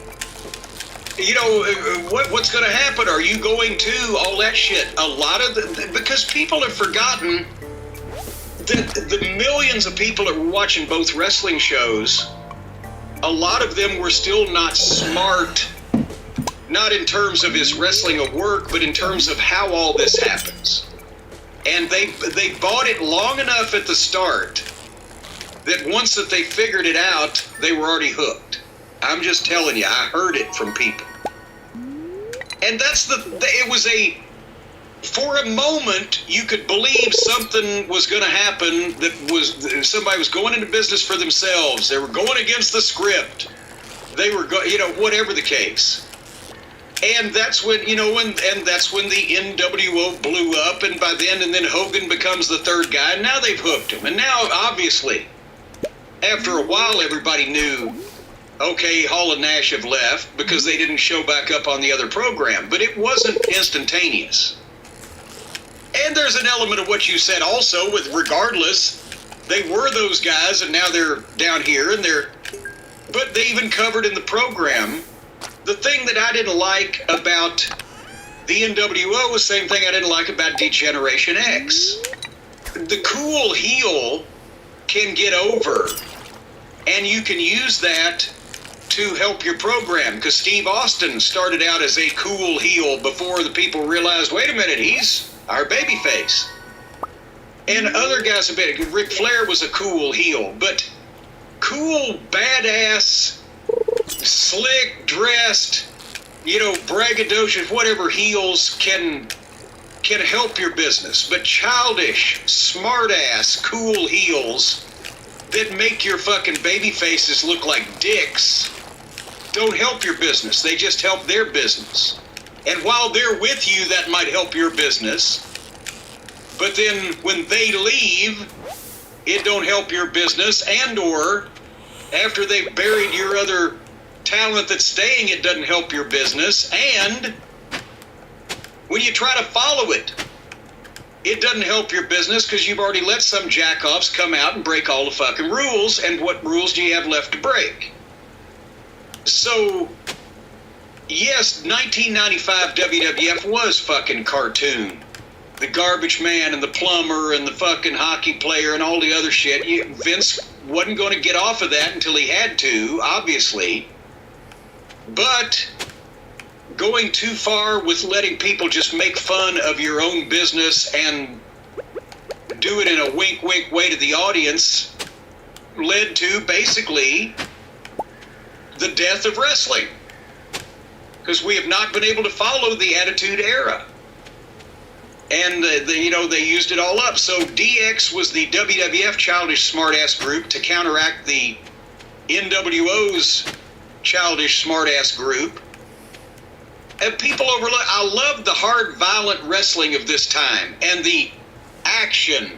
H: what's going to happen? Are you going to all that shit? A lot of because people have forgotten that the millions of people that were watching both wrestling shows, a lot of them were still not smart. Not in terms of is wrestling a work, but in terms of how all this happens. And they bought it long enough at the start that once that they figured it out, they were already hooked. I'm just telling you, I heard it from people. And for a moment, you could believe something was going to happen, somebody was going into business for themselves. They were going against the script. They were, whatever the case. And that's when, and that's when the NWO blew up, and by then, and then Hogan becomes the third guy, and now they've hooked him. And now, obviously, after a while, everybody knew, okay, Hall and Nash have left because they didn't show back up on the other program. But it wasn't instantaneous. And there's an element of what you said also, with regardless, they were those guys, and now they're down here, but they even covered in the program. The thing that I didn't like about the NWO was the same thing I didn't like about D-Generation X. The cool heel can get over, and you can use that to help your program, because Steve Austin started out as a cool heel before the people realized, wait a minute, he's our babyface. And other guys have been, Ric Flair was a cool heel, but cool, badass, slick dressed, braggadocious, whatever heels can help your business. But childish, smart ass, cool heels that make your fucking baby faces look like dicks don't help your business. They just help their business. And while they're with you, that might help your business. But then when they leave, it don't help your business, and or after they've buried your other talent that's staying, it doesn't help your business. And when you try to follow it, it doesn't help your business because you've already let some jackoffs come out and break all the fucking rules. And what rules do you have left to break? So, yes, 1995 WWF was fucking cartoon. the garbage man and the plumber and the fucking hockey player and all the other shit. Vince wasn't going to get off of that until he had to, obviously. But going too far with letting people just make fun of your own business and do it in a wink wink way to the audience led to basically the death of wrestling, because we have not been able to follow the Attitude Era, and they used it all up. So DX was the WWF childish smartass group to counteract the NWO's childish smartass group. And people overlook. I love the hard, violent wrestling of this time and the action.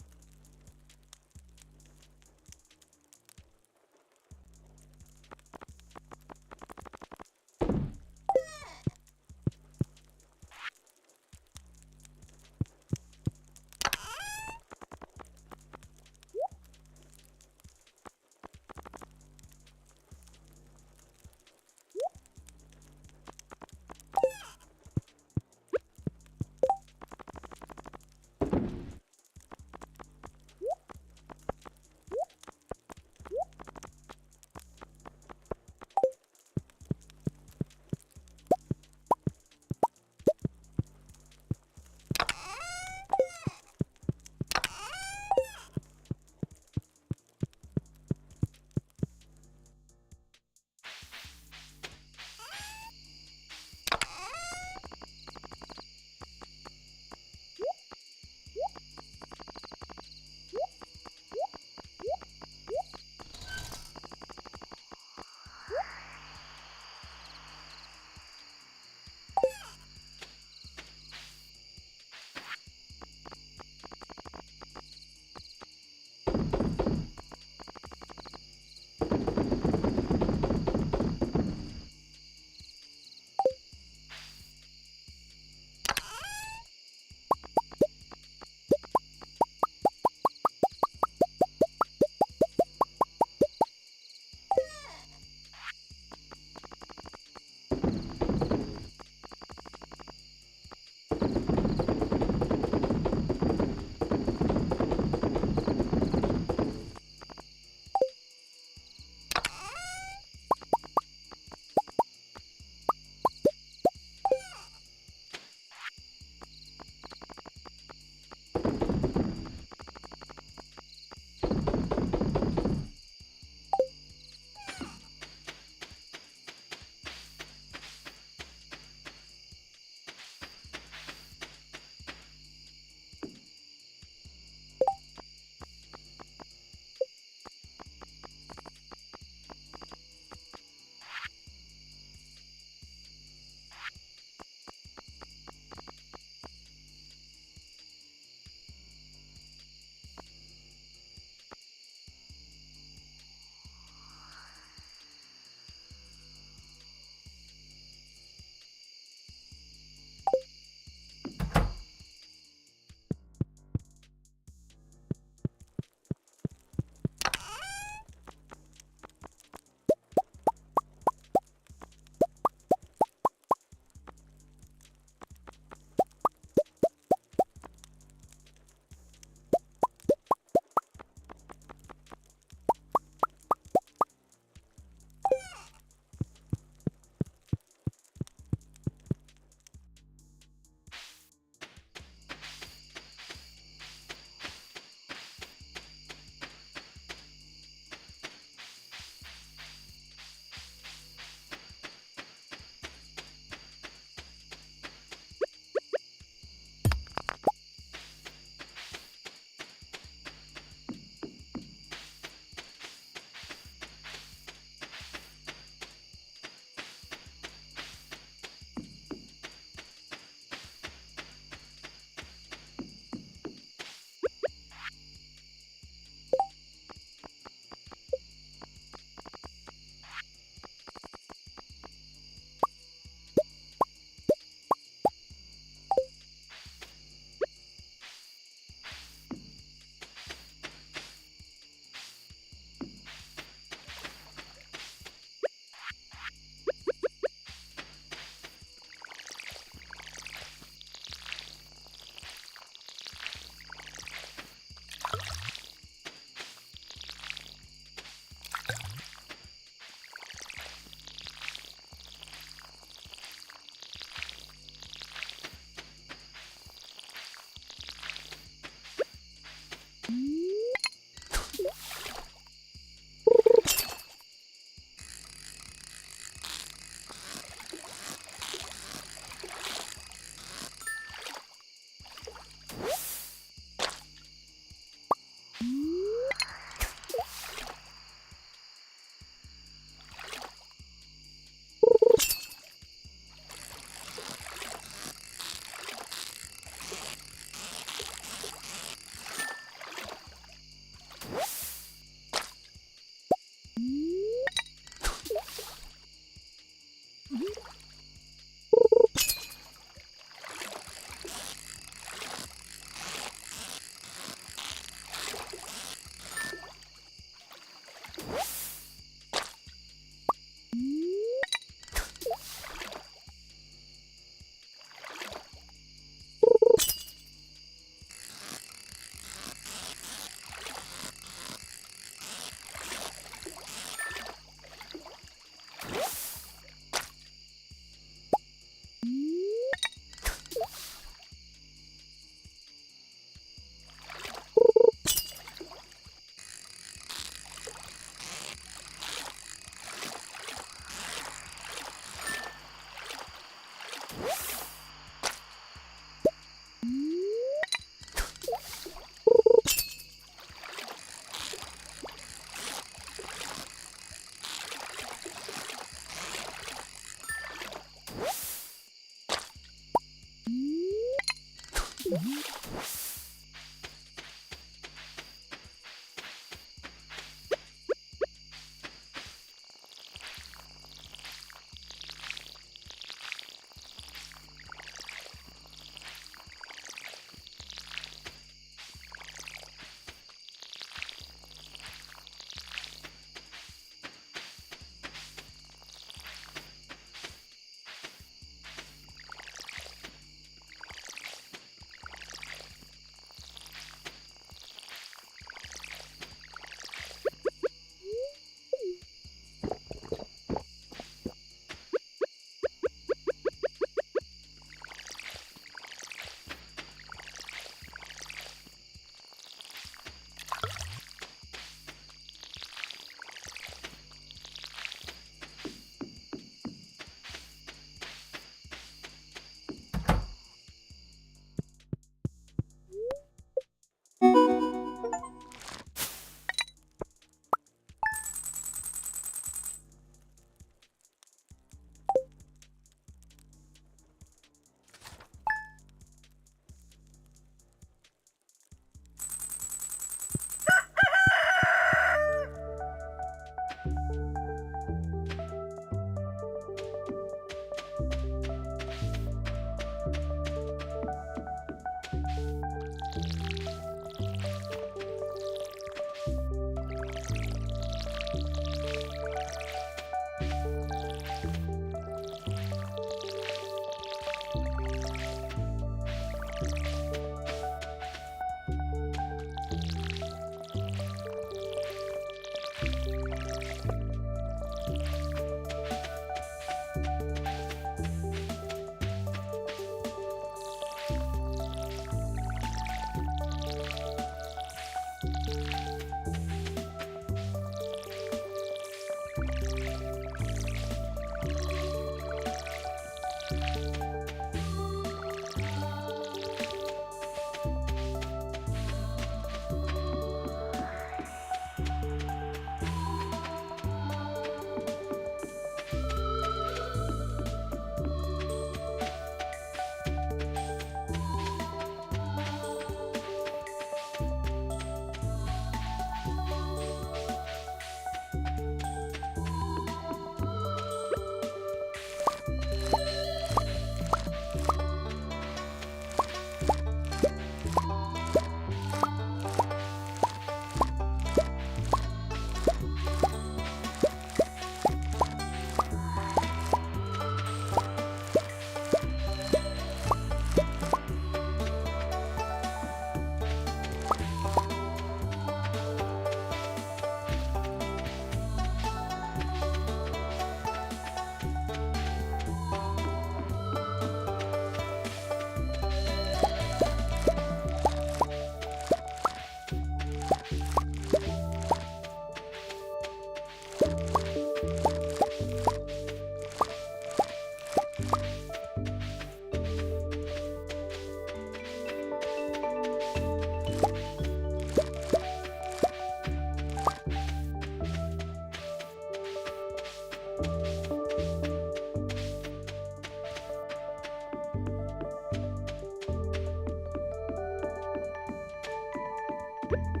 A: bye.